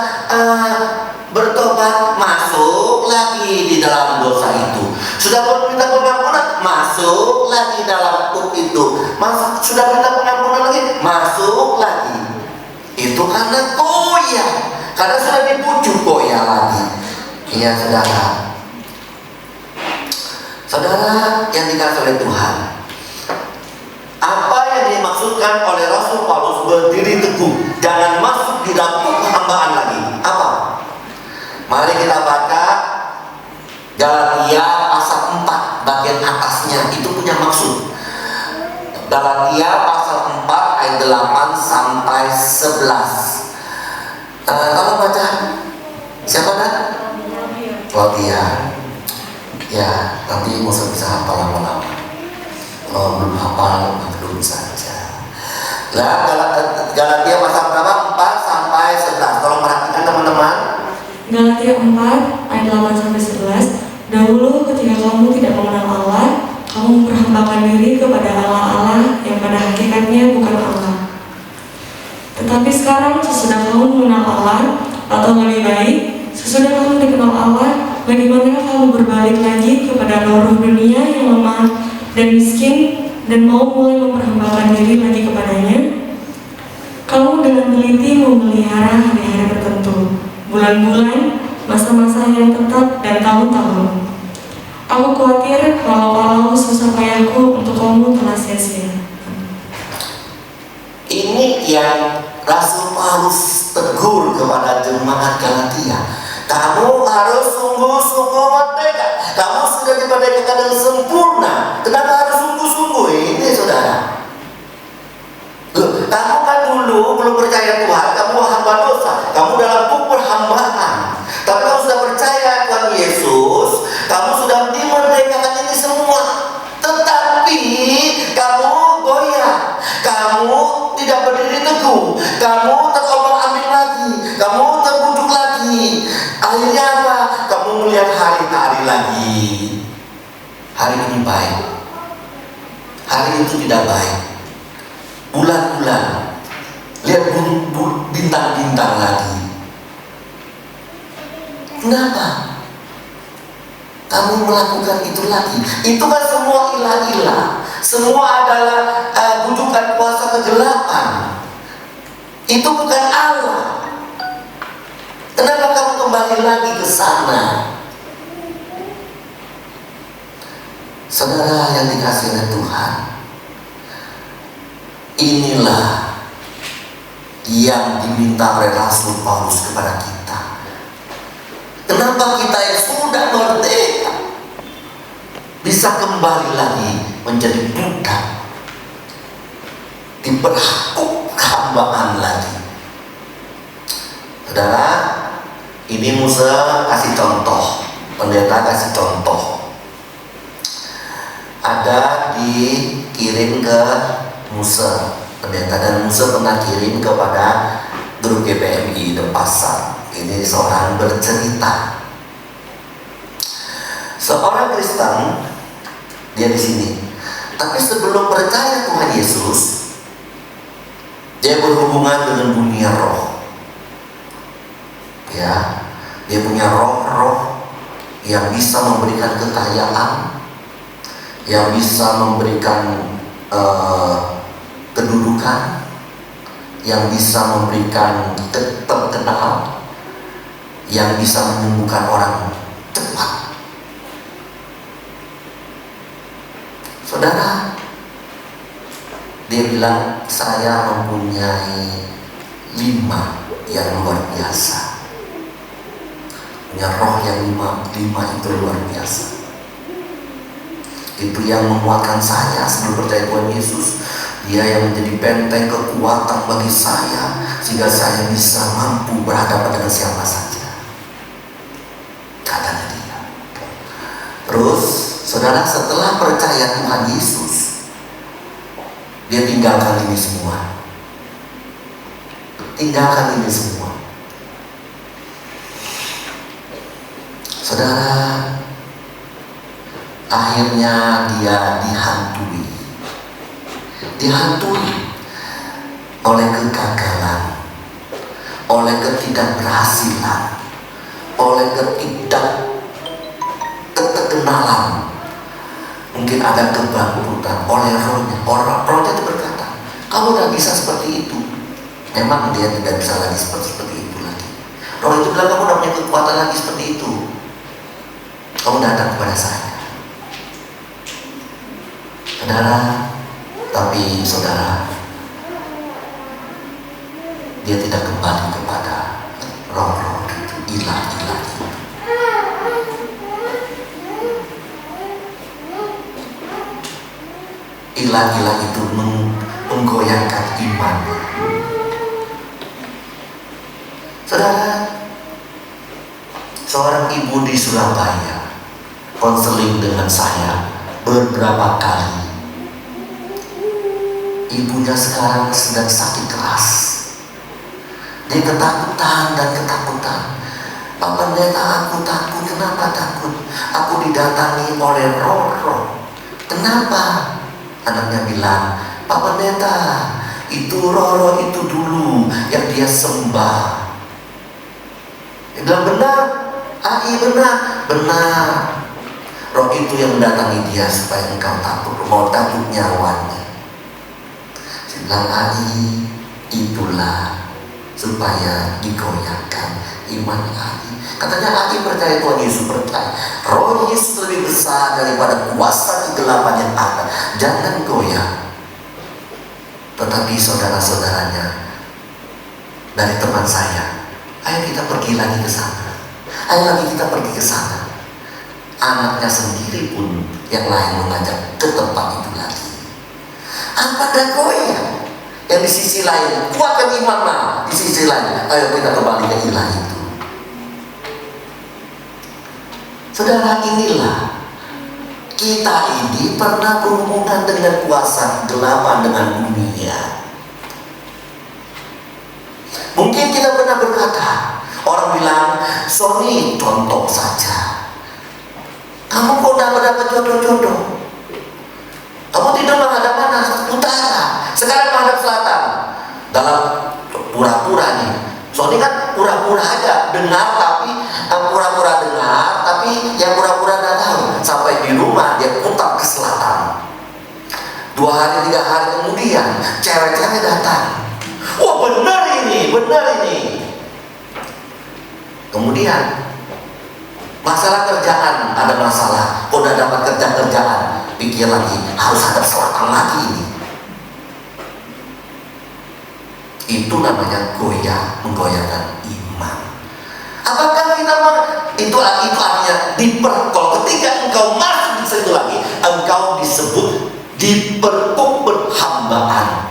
Speaker 2: bertobat, masuk lagi di dalam dosa itu. Sudah minta pengampunan, masuk lagi dalam itu. Sudah minta pengampunan lagi, masuk lagi. Itu karena goyah, karena sudah dibujuk goyah lagi. Iya, saudara. Saudara yang dikasihi oleh Tuhan, apa yang dimaksudkan oleh Rasul Paulus berdiri teguh, jangan masuk di dalam perhambaan lagi? Apa? Mari kita baca Galatia pasal 4 bagian atasnya, itu punya maksud. Galatia pasal 4 ayat 8 sampai 11. Tolong baca. Siapa dah? Claudia. Ya, nanti musuh bisa hafal lama-lama. Kalau belum hafal, belum saja. Nah, Galatia pasal berapa? 4 sampai 11. Tolong perhatikan teman-teman.
Speaker 7: Galatia 4 ayat 8 sampai 11. Dahulu ketika kamu tidak mengenal Allah, kamu memperhambakan diri kepada Allah-Allah yang pada hakikatnya bukan Allah. Tetapi sekarang sesudah kamu mengenal Allah, atau lebih baik, sesudah kamu dikenal Allah, bagaimana kamu berbalik lagi kepada roh dunia yang lemah dan miskin dan mau mulai memperhambakan diri lagi kepadanya? Kamu dengan teliti memelihara hari-hari tertentu, bulan-bulan, masa-masa yang tetap, dan tahun-tahun. Aku khawatir kalau susah payahku untuk kamu telah sia-sia.
Speaker 2: Ini yang Rasul Paulus tegur kepada jemaat Galatia. Kamu harus sungguh-sungguh merdeka. Kamu sudah dimerdekakan dengan sempurna. Kenapa harus sungguh-sungguh? Ini saudara. Loh, kamu kan dulu belum percaya Tuhan, kamu hamba dosa, kamu dalam perhambaan. Tapi kamu sudah percaya Tuhan Yesus, kamu sudah dimerdekakan ini semua. Tetapi kamu goyah, kamu tidak berdiri teguh, kamu terombang-ambing lagi, kamu terbujuk lagi. Akhirnya apa? Kamu melihat hari-hari lagi. Hari ini baik, hari itu tidak baik. Bulan-bulan, lihat bintang-bintang lagi. Kenapa kamu melakukan itu lagi? Itu kan semua ilah-ilah, semua adalah bujukan kuasa kegelapan. Itu bukan Allah. Kenapa kamu kembali lagi ke sana? Saudara yang dikasihi oleh Tuhan, inilah yang diminta oleh Rasul Paulus kepada kita. Kenapa kita yang sudah merdeka bisa kembali lagi menjadi budak, diperhakuk hambaan lagi? Saudara, ini Musa kasih contoh, pendeta kasih contoh. Ada dikirim ke Musa, pendeta, dan Musa pernah kirim kepada grup GPMI Denpasar. Ini seorang bercerita. Seorang Kristen, dia di sini. Tapi sebelum percaya Tuhan Yesus, dia berhubungan dengan dunia roh. Ya, dia punya roh-roh yang bisa memberikan kekayaan, yang bisa memberikan kedudukan, yang bisa memberikan terkenal, yang bisa menyembuhkan orang cepat. Saudara, dia bilang, saya mempunyai 5 yang luar biasa. Punya roh yang 5 itu luar biasa. Itu yang menguatkan saya sebelum percaya Tuhan Yesus. Dia yang menjadi benteng kekuatan bagi saya, sehingga saya bisa mampu berhadapan dengan siapa saja, katanya dia. Terus saudara, setelah percaya Tuhan Yesus, dia tinggalkan ini semua. Tinggalkan ini semua. Saudara, akhirnya dia dihantui oleh kegagalan, oleh ketidakberhasilan, oleh ketidakkenalan. Mungkin ada kebangkrutan oleh rohnya. Rohnya itu berkata, kamu tidak bisa seperti itu. Memang dia tidak bisa lagi seperti itu lagi. Roh itu bilang, kamu tidak punya kekuatan lagi seperti itu. Kamu datang kepada saya. Saudara, tapi saudara, dia tidak kembali kepada roh-roh itu, ilah-ilah itu. Ilah-ilah itu menggoyangkan imannya. Saudara, seorang ibu di Surabaya konseling dengan saya beberapa kali. Ibunya sekarang sedang sakit keras. Dia ketakutan dan ketakutan. Pak Pendeta, aku takut. Kenapa takut? Aku didatangi oleh roh-roh. Kenapa? Anaknya bilang, Pak Pendeta, itu roh-roh itu dulu yang dia sembah. Dia bilang, benar, Ai, benar. Roh itu yang mendatangi dia supaya engkau takut, mau takut nyawanya. Saya bilang, Ai, itulah supaya digoyahkan iman Ai. Katanya Ai percaya Tuhan Yesus, percaya roh Yesus lebih besar daripada kuasa kegelapan yang ada. Jangan goyah. Tetapi saudara-saudaranya dari teman saya, ayo kita pergi lagi ke sana. Ayo lagi kita pergi ke sana. Anaknya sendiri pun yang lain mengajak ke tempat itu lagi. Apa ada goyah? Yang di sisi lain kuatkan iman, di sisi lain ayo kita kembali ke ilah itu. Saudara, inilah kita ini pernah berhubungan dengan kuasa kegelapan, dengan dunia. Mungkin kita pernah berkata, orang bilang, Sony contoh saja, kamu kok dapat jodoh-jodoh, kamu tidak menghadap mana? Utara, sekarang menghadap selatan. Dalam pura-pura nih, Sony kan pura-pura aja dengar, tapi pura-pura dengar, tapi yang pura-pura nggak tahu. Sampai di rumah dia putar ke selatan. 2 hari 3 hari kemudian cewek-cewek datang. Wah, benar ini. Kemudian masalah kerjaan, ada masalah. Udah dapat kerjaan, pikir lagi harus ada selatan lagi ini. Itu namanya menggoyahkan iman. Apakah kita itu artinya diperkol? Ketika engkau masuk di situ lagi, engkau disebut diperkuk berhambaan.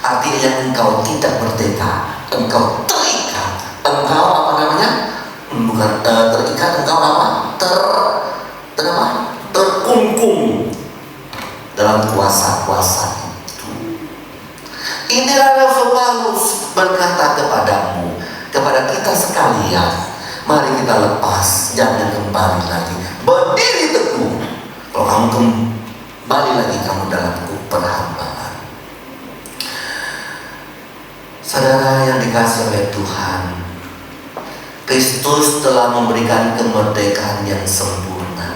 Speaker 2: Artinya engkau tidak merdeka, engkau terikat, engkau apa namanya? Bukan terikat, engkau apa? Terkungkung dalam kuasa-kuasa itu. Inilah Rasul Paulus berkata kepadamu, kepada kita sekalian, mari kita lepas, jangan kembali lagi, berdiri teguh. Kalau kamu kembali lagi, kamu dalam perhambaan. Saudara yang dikasihi oleh Tuhan, Kristus telah memberikan kemerdekaan yang sempurna,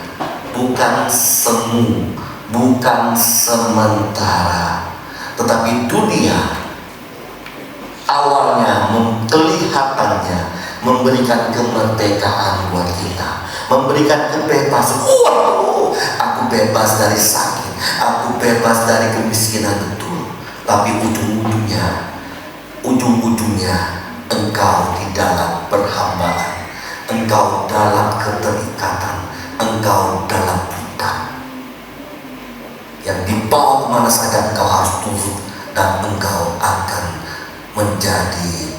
Speaker 2: bukan semu, bukan sementara. Tetapi dunia awalnya kelihatannya memberikan kemerdekaan buat kita, memberikan kebebasan. Wow, aku bebas dari sakit, aku bebas dari kemiskinan, betul. Tapi ujung-ujungnya engkau di dalam perhambaan, engkau dalam keterikatan, engkau dalam hutang. Yang dibawa kemana saja engkau harus turut, dan engkau akan menjadi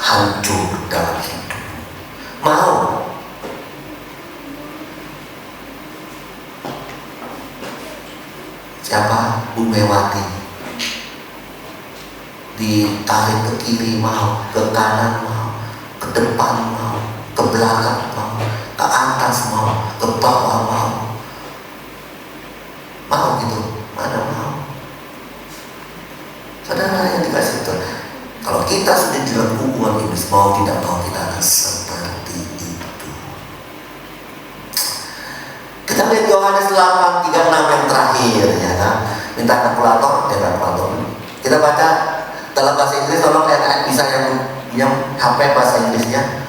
Speaker 2: hancur dalam hidup. Mau? Siapa? Bu Mewati ditarik ke kiri mau, ke kanan mau, ke depan mau, ke belakang mau, ke atas mau, ke bawah mau. Mau gitu? Mana mau? Saudara yang dikasih Tuhan, kalau kita sudah di dalam hubungan iblis, mau tidak mau kita akan seperti itu. Kita lihat Yohanes 8:36 yang terakhir, ya kan? Minta kalkulator, kalkulator. Kita baca dalam bahasa Inggris, tolong lihat bisa yang HP bahasa Inggrisnya,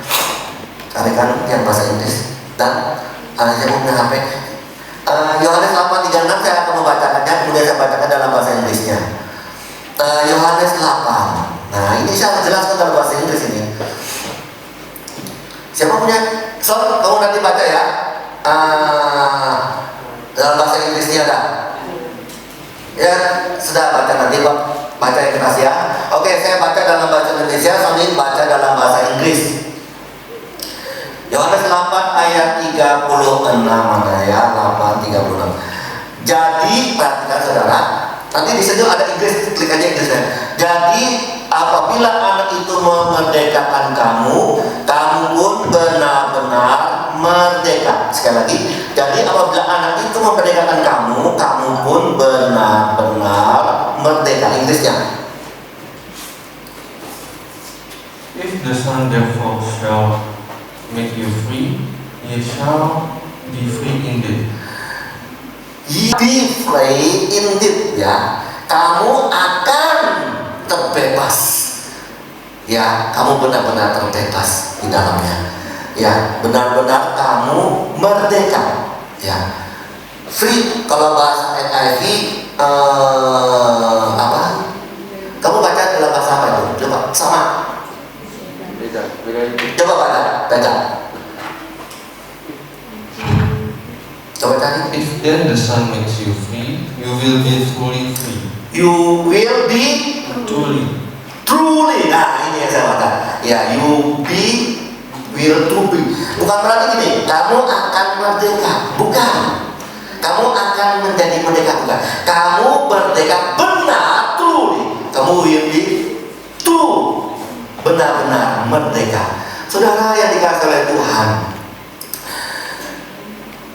Speaker 2: carikan yang bahasa Inggris, dan yang punya HP. Yohanes 8:36 saya akan membacakannya, kemudian saya bacakan dalam bahasa Inggrisnya. Yohanes 8. Nah, ini saya jelaskan dalam bahasa Inggris ini. Siapa punya? Kamu nanti baca ya. Dalam bahasa Inggrisnya ada. Ya, sudah baca nanti, Pak. Baca yang keras ya. Oke, saya baca dalam bahasa Indonesia sambil baca dalam bahasa Inggris. Yohanes 8 ayat 36 mana ya? 8:36. Jadi, perhatikan saudara, nanti di situ ada Inggris, klik aja Inggrisnya. Jadi, apabila anak itu memerdekakan kamu, kamu pun benar-benar merdeka. Sekali lagi, jadi apabila anak itu memerdekakan kamu, kamu pun benar-benar merdeka. Inggrisnya.
Speaker 8: If the Son therefore shall make you free, ye shall be free indeed.
Speaker 2: Be free indeed, ya. Kamu akan terbebas. Ya, kamu benar-benar terbebas di dalamnya. Ya, benar-benar kamu merdeka. Ya. Free kalau bahasa NIV apa? Kamu baca dalam bahasa apa itu? Coba sama.
Speaker 3: Beda itu.
Speaker 2: Coba baca. Coba cari.
Speaker 8: If then the Son makes you free, you will be fully free.
Speaker 2: You will be truly. Nah, ini yang saya baca. Ya, you will truly. Bukan berarti gini, kamu akan merdeka. Bukan. Kamu akan menjadi merdeka, bukan. Kamu merdeka benar, truly. Kamu will be true. Benar-benar merdeka. Saudara yang dikasihi oleh Tuhan,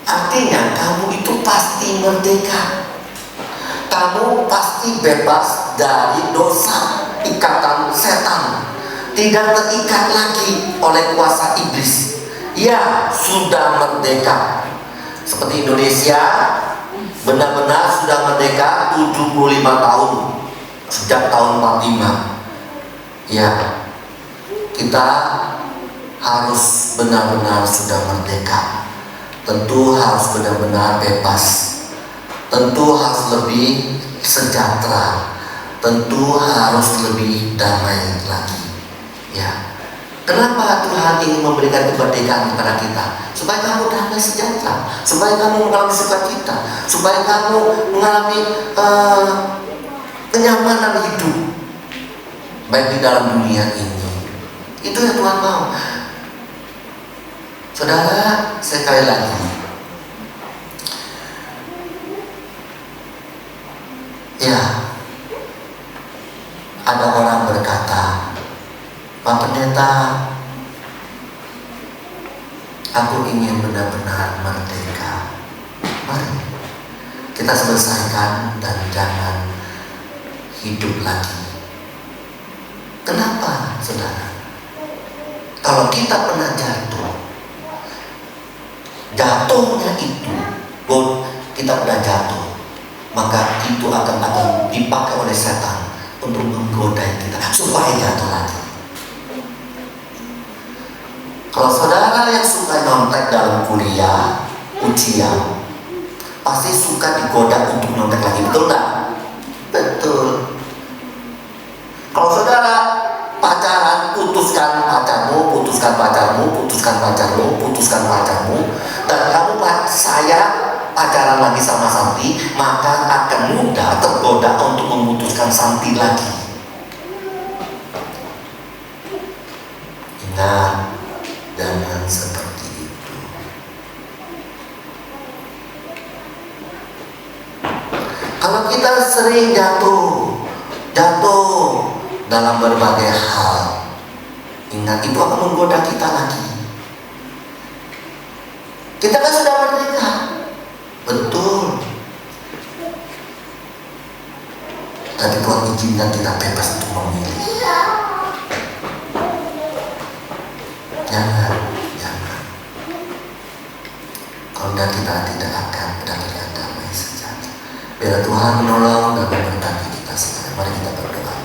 Speaker 2: artinya kamu itu pasti merdeka. Kamu pasti bebas dari dosa, ikatan setan. Tidak terikat lagi oleh kuasa iblis. Ya, sudah merdeka. Seperti Indonesia, benar-benar sudah merdeka 75 tahun. Sejak tahun 45. Ya, kita harus benar-benar sudah merdeka. Tentu harus benar-benar bebas. Tentu harus lebih sejahtera. Tentu harus lebih damai lagi. Ya. Kenapa Tuhan ingin memberikan kemerdekaan kepada kita? Supaya kamu damai sejahtera, supaya kamu mengalami sukacita, supaya kamu mengalami kenyamanan hidup, baik di dalam dunia ini. Itu yang Tuhan mau. Saudara, sekali lagi, ya, ada orang berkata, Pak Pendeta, aku ingin benar-benar merdeka. Mari kita selesaikan dan jangan hidup lagi. Kenapa, saudara? Kalau kita pernah jatuhnya itu, kita pernah jatuh, maka itu akan dipakai oleh setan untuk menggoda kita supaya jatuh lagi. Kalau saudara yang suka nyontek dalam kuliah, ujian, pasti suka digoda untuk nyontek lagi, betul nggak? Betul. Kalau saudara pacaran, putuskan pacarmu, putuskan pacarmu, putuskan pacarmu, putuskan pacarmu, dan kamu saya pacaran lagi sama Santi, maka akan mudah tergoda untuk memutuskan Santi lagi. Ingat, jangan seperti itu. Kalau kita sering jatuh dalam berbagai hal, ingat itu akan menggoda kita lagi. Kita kan sudah merdeka, betul. Tapi Tuhan izinkan kita bebas untuk memilih. Jangan. Kalau enggak, kita tidak akan mendapatkan damai sejati. Biar Tuhan menolong dan memberkati kita semua. Mari kita berdoa.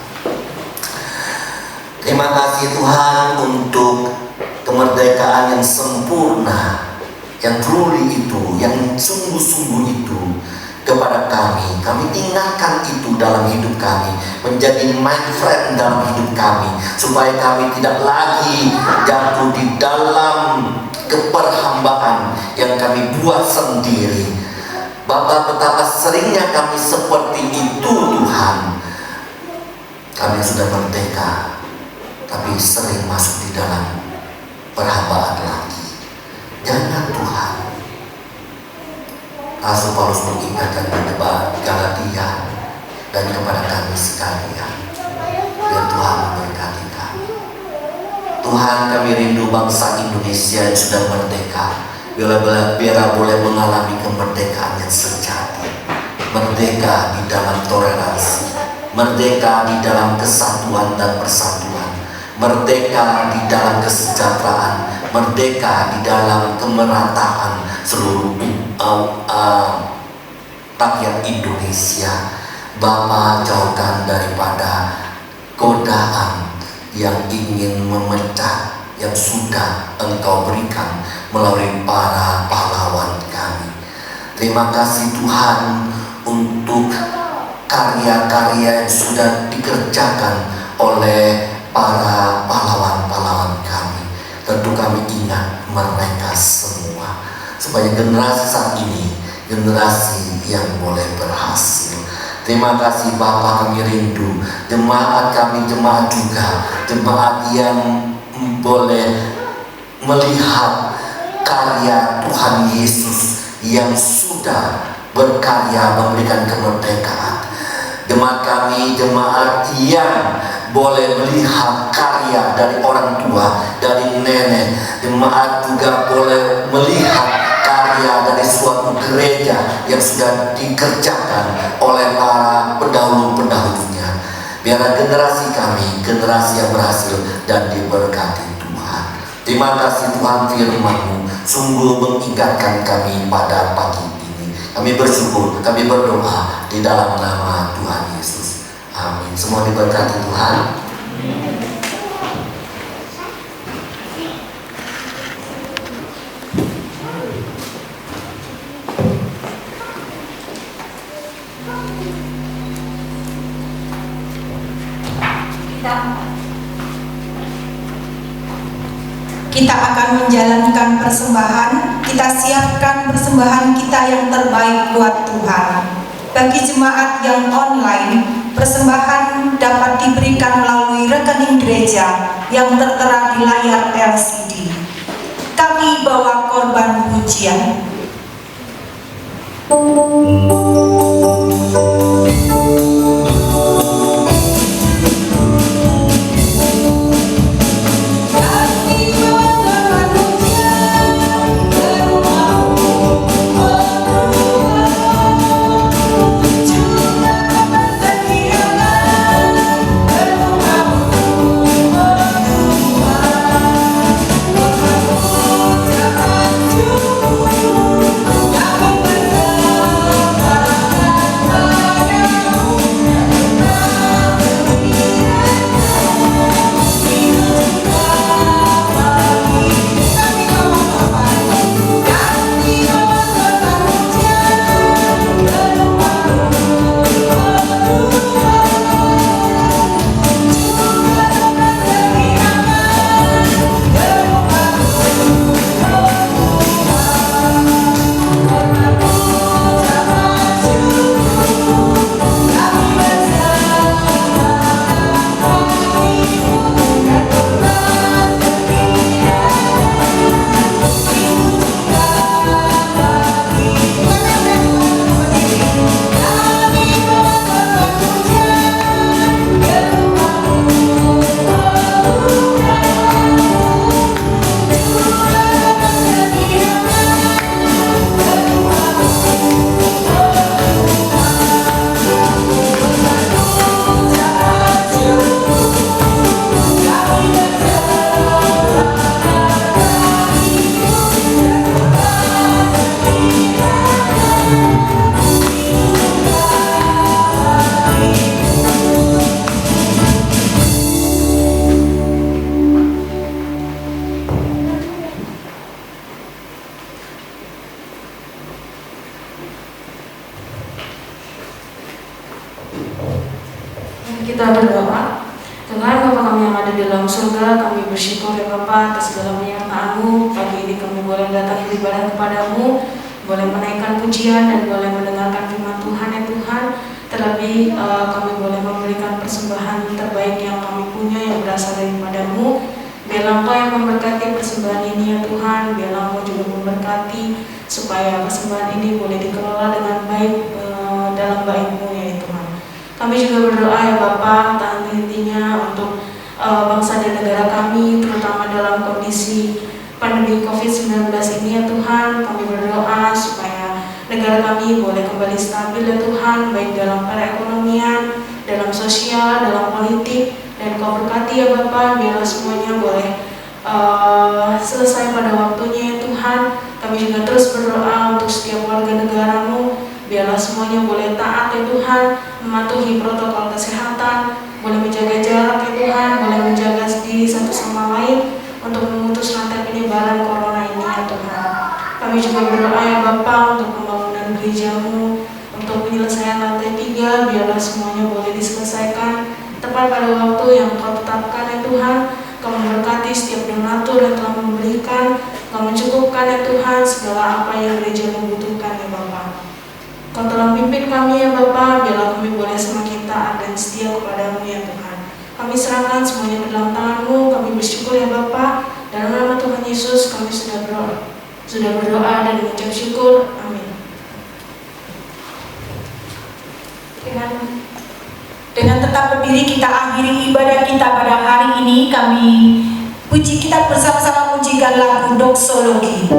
Speaker 2: Terima kasih Tuhan untuk kemerdekaan yang sempurna, yang truly itu, yang sungguh-sungguh itu kepada kami. Kami ingatkan itu dalam hidup kami, menjadi mindfriend dalam hidup kami, supaya kami tidak lagi jatuh di dalam keperhambaan yang kami buat sendiri. Bapa, betapa seringnya kami seperti itu Tuhan. Kami sudah merdeka, tapi sering masuk di dalam perhambaan lagi. Jangan Tuhan. Rasul Paulus mengingatkan kepada Galatia dan kepada kami sekalian, biar Tuhan memberkati kami. Tuhan, kami rindu bangsa Indonesia yang sudah merdeka, biar boleh mengalami kemerdekaan yang sejati, merdeka di dalam toleransi, merdeka di dalam kesatuan dan persatuan, merdeka di dalam kesejahteraan, merdeka di dalam kemerataan seluruh rakyat Indonesia. Bapa, jauhkan daripada godaan yang ingin memecah yang sudah Engkau berikan melalui para pahlawan kami. Terima kasih Tuhan untuk karya-karya yang sudah dikerjakan oleh para pahlawan-pahlawan kami. Tentu kami ingat mereka semua, supaya generasi saat ini generasi yang boleh berhasil. Terima kasih Bapa, kami rindu jemaat kami, jemaat juga, jemaat yang boleh melihat karya Tuhan Yesus yang sudah berkarya memberikan kemerdekaan. Jemaat kami, jemaat yang boleh melihat karya dari orang tua, dari nenek. Jemaat juga boleh melihat karya dari suatu gereja yang sudah dikerjakan oleh para pendahulu-pendahulunya. Biar generasi kami, generasi yang berhasil dan diberkati Tuhan. Terima kasih Tuhan, firman-Mu sungguh mengingatkan kami pada pagi ini. Kami bersyukur, kami berdoa di dalam nama Tuhan Yesus. Amin. Semua diberkati Tuhan.
Speaker 1: Kita akan menjalankan persembahan. Kita siapkan persembahan kita yang terbaik buat Tuhan. Bagi jemaat yang online, persembahan dapat diberikan melalui rekening gereja yang tertera di layar LCD. Kami bawa korban pujian.
Speaker 4: Para Kita berdoa. Tuhan Bapa kami yang ada di dalam surga, kami bersyukur ya Bapa atas segala penyertaan-Mu. Pagi ini kami boleh datang beribadah kepadamu, boleh menaikkan pujian dan boleh mendengarkan firman Tuhan ya Tuhan. Terlebih kami boleh memberikan persembahan terbaik yang kami punya yang berasal daripada-Mu. Biarlah Engkau yang memberkati persembahan ini ya Tuhan. Biarlah Engkau juga memberkati supaya persembahan ini boleh dikelola dengan baik dalam baik-Mu ya Tuhan. Kami juga berdoa ya Bapa, tak henti-hentinya untuk bangsa dan negara kami, terutama dalam kondisi pandemi COVID-19 ini ya Tuhan. Kami berdoa supaya negara kami boleh kembali stabil ya Tuhan, baik dalam perekonomian, dalam sosial, dalam politik, dan Kau berkati ya Bapa, biarlah semuanya boleh selesai pada waktunya ya Tuhan. Kami juga terus berdoa untuk setiap warga negara-Mu, biarlah semuanya boleh taat ya Tuhan, mematuhi protokol kesehatan, boleh menjaga jarak ya Tuhan, boleh menjaga diri satu sama lain untuk memutus rantai penyebaran corona ini ya Tuhan. Kami juga berdoa ya Bapa untuk pembangunan gereja-Mu, untuk penyelesaian lantai 3, biarlah semuanya boleh diselesaikan tepat pada waktu yang Kau tetapkan ya Tuhan. Kau memberkati setiap donatur yang telah memberikan, Kau mencukupkan ya Tuhan segala apa yang gereja membutuhkan ya Bapa. Kau telah pimpin kami ya Bapa, biarlah kami boleh semakin taat dan setia kepada-Mu ya Tuhan. Kami serahkan semuanya ke dalam tangan-Mu, kami bersyukur ya Bapa. Dalam nama Tuhan Yesus kami sudah berdoa dan mengucap syukur. Amin.
Speaker 1: Dengan tetap berdiri kita akhiri ibadah kita pada hari ini. Kami puji, kita bersama-sama pujikan lagu doksologi.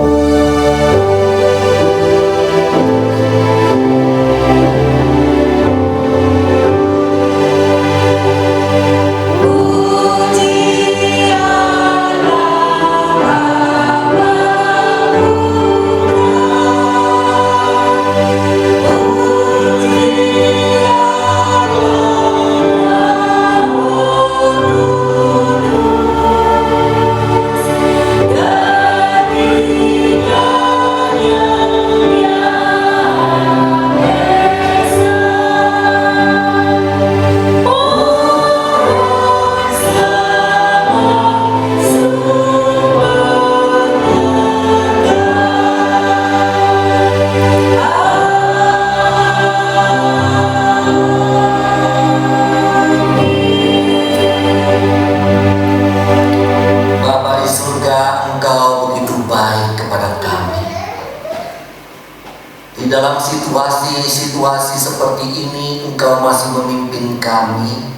Speaker 2: Dalam situasi seperti ini, Engkau masih memimpin kami,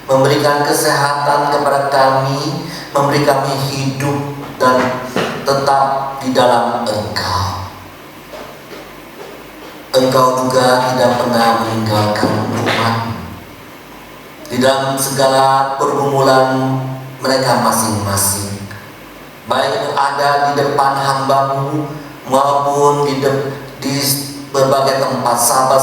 Speaker 2: memberikan kesehatan kepada kami, memberi kami hidup dan tetap di dalam Engkau. Engkau juga tidak pernah meninggalkan umat-Mu di dalam segala pergumulan mereka masing-masing, baik ada di depan hamba-Mu maupun di berbagai tempat, sahabat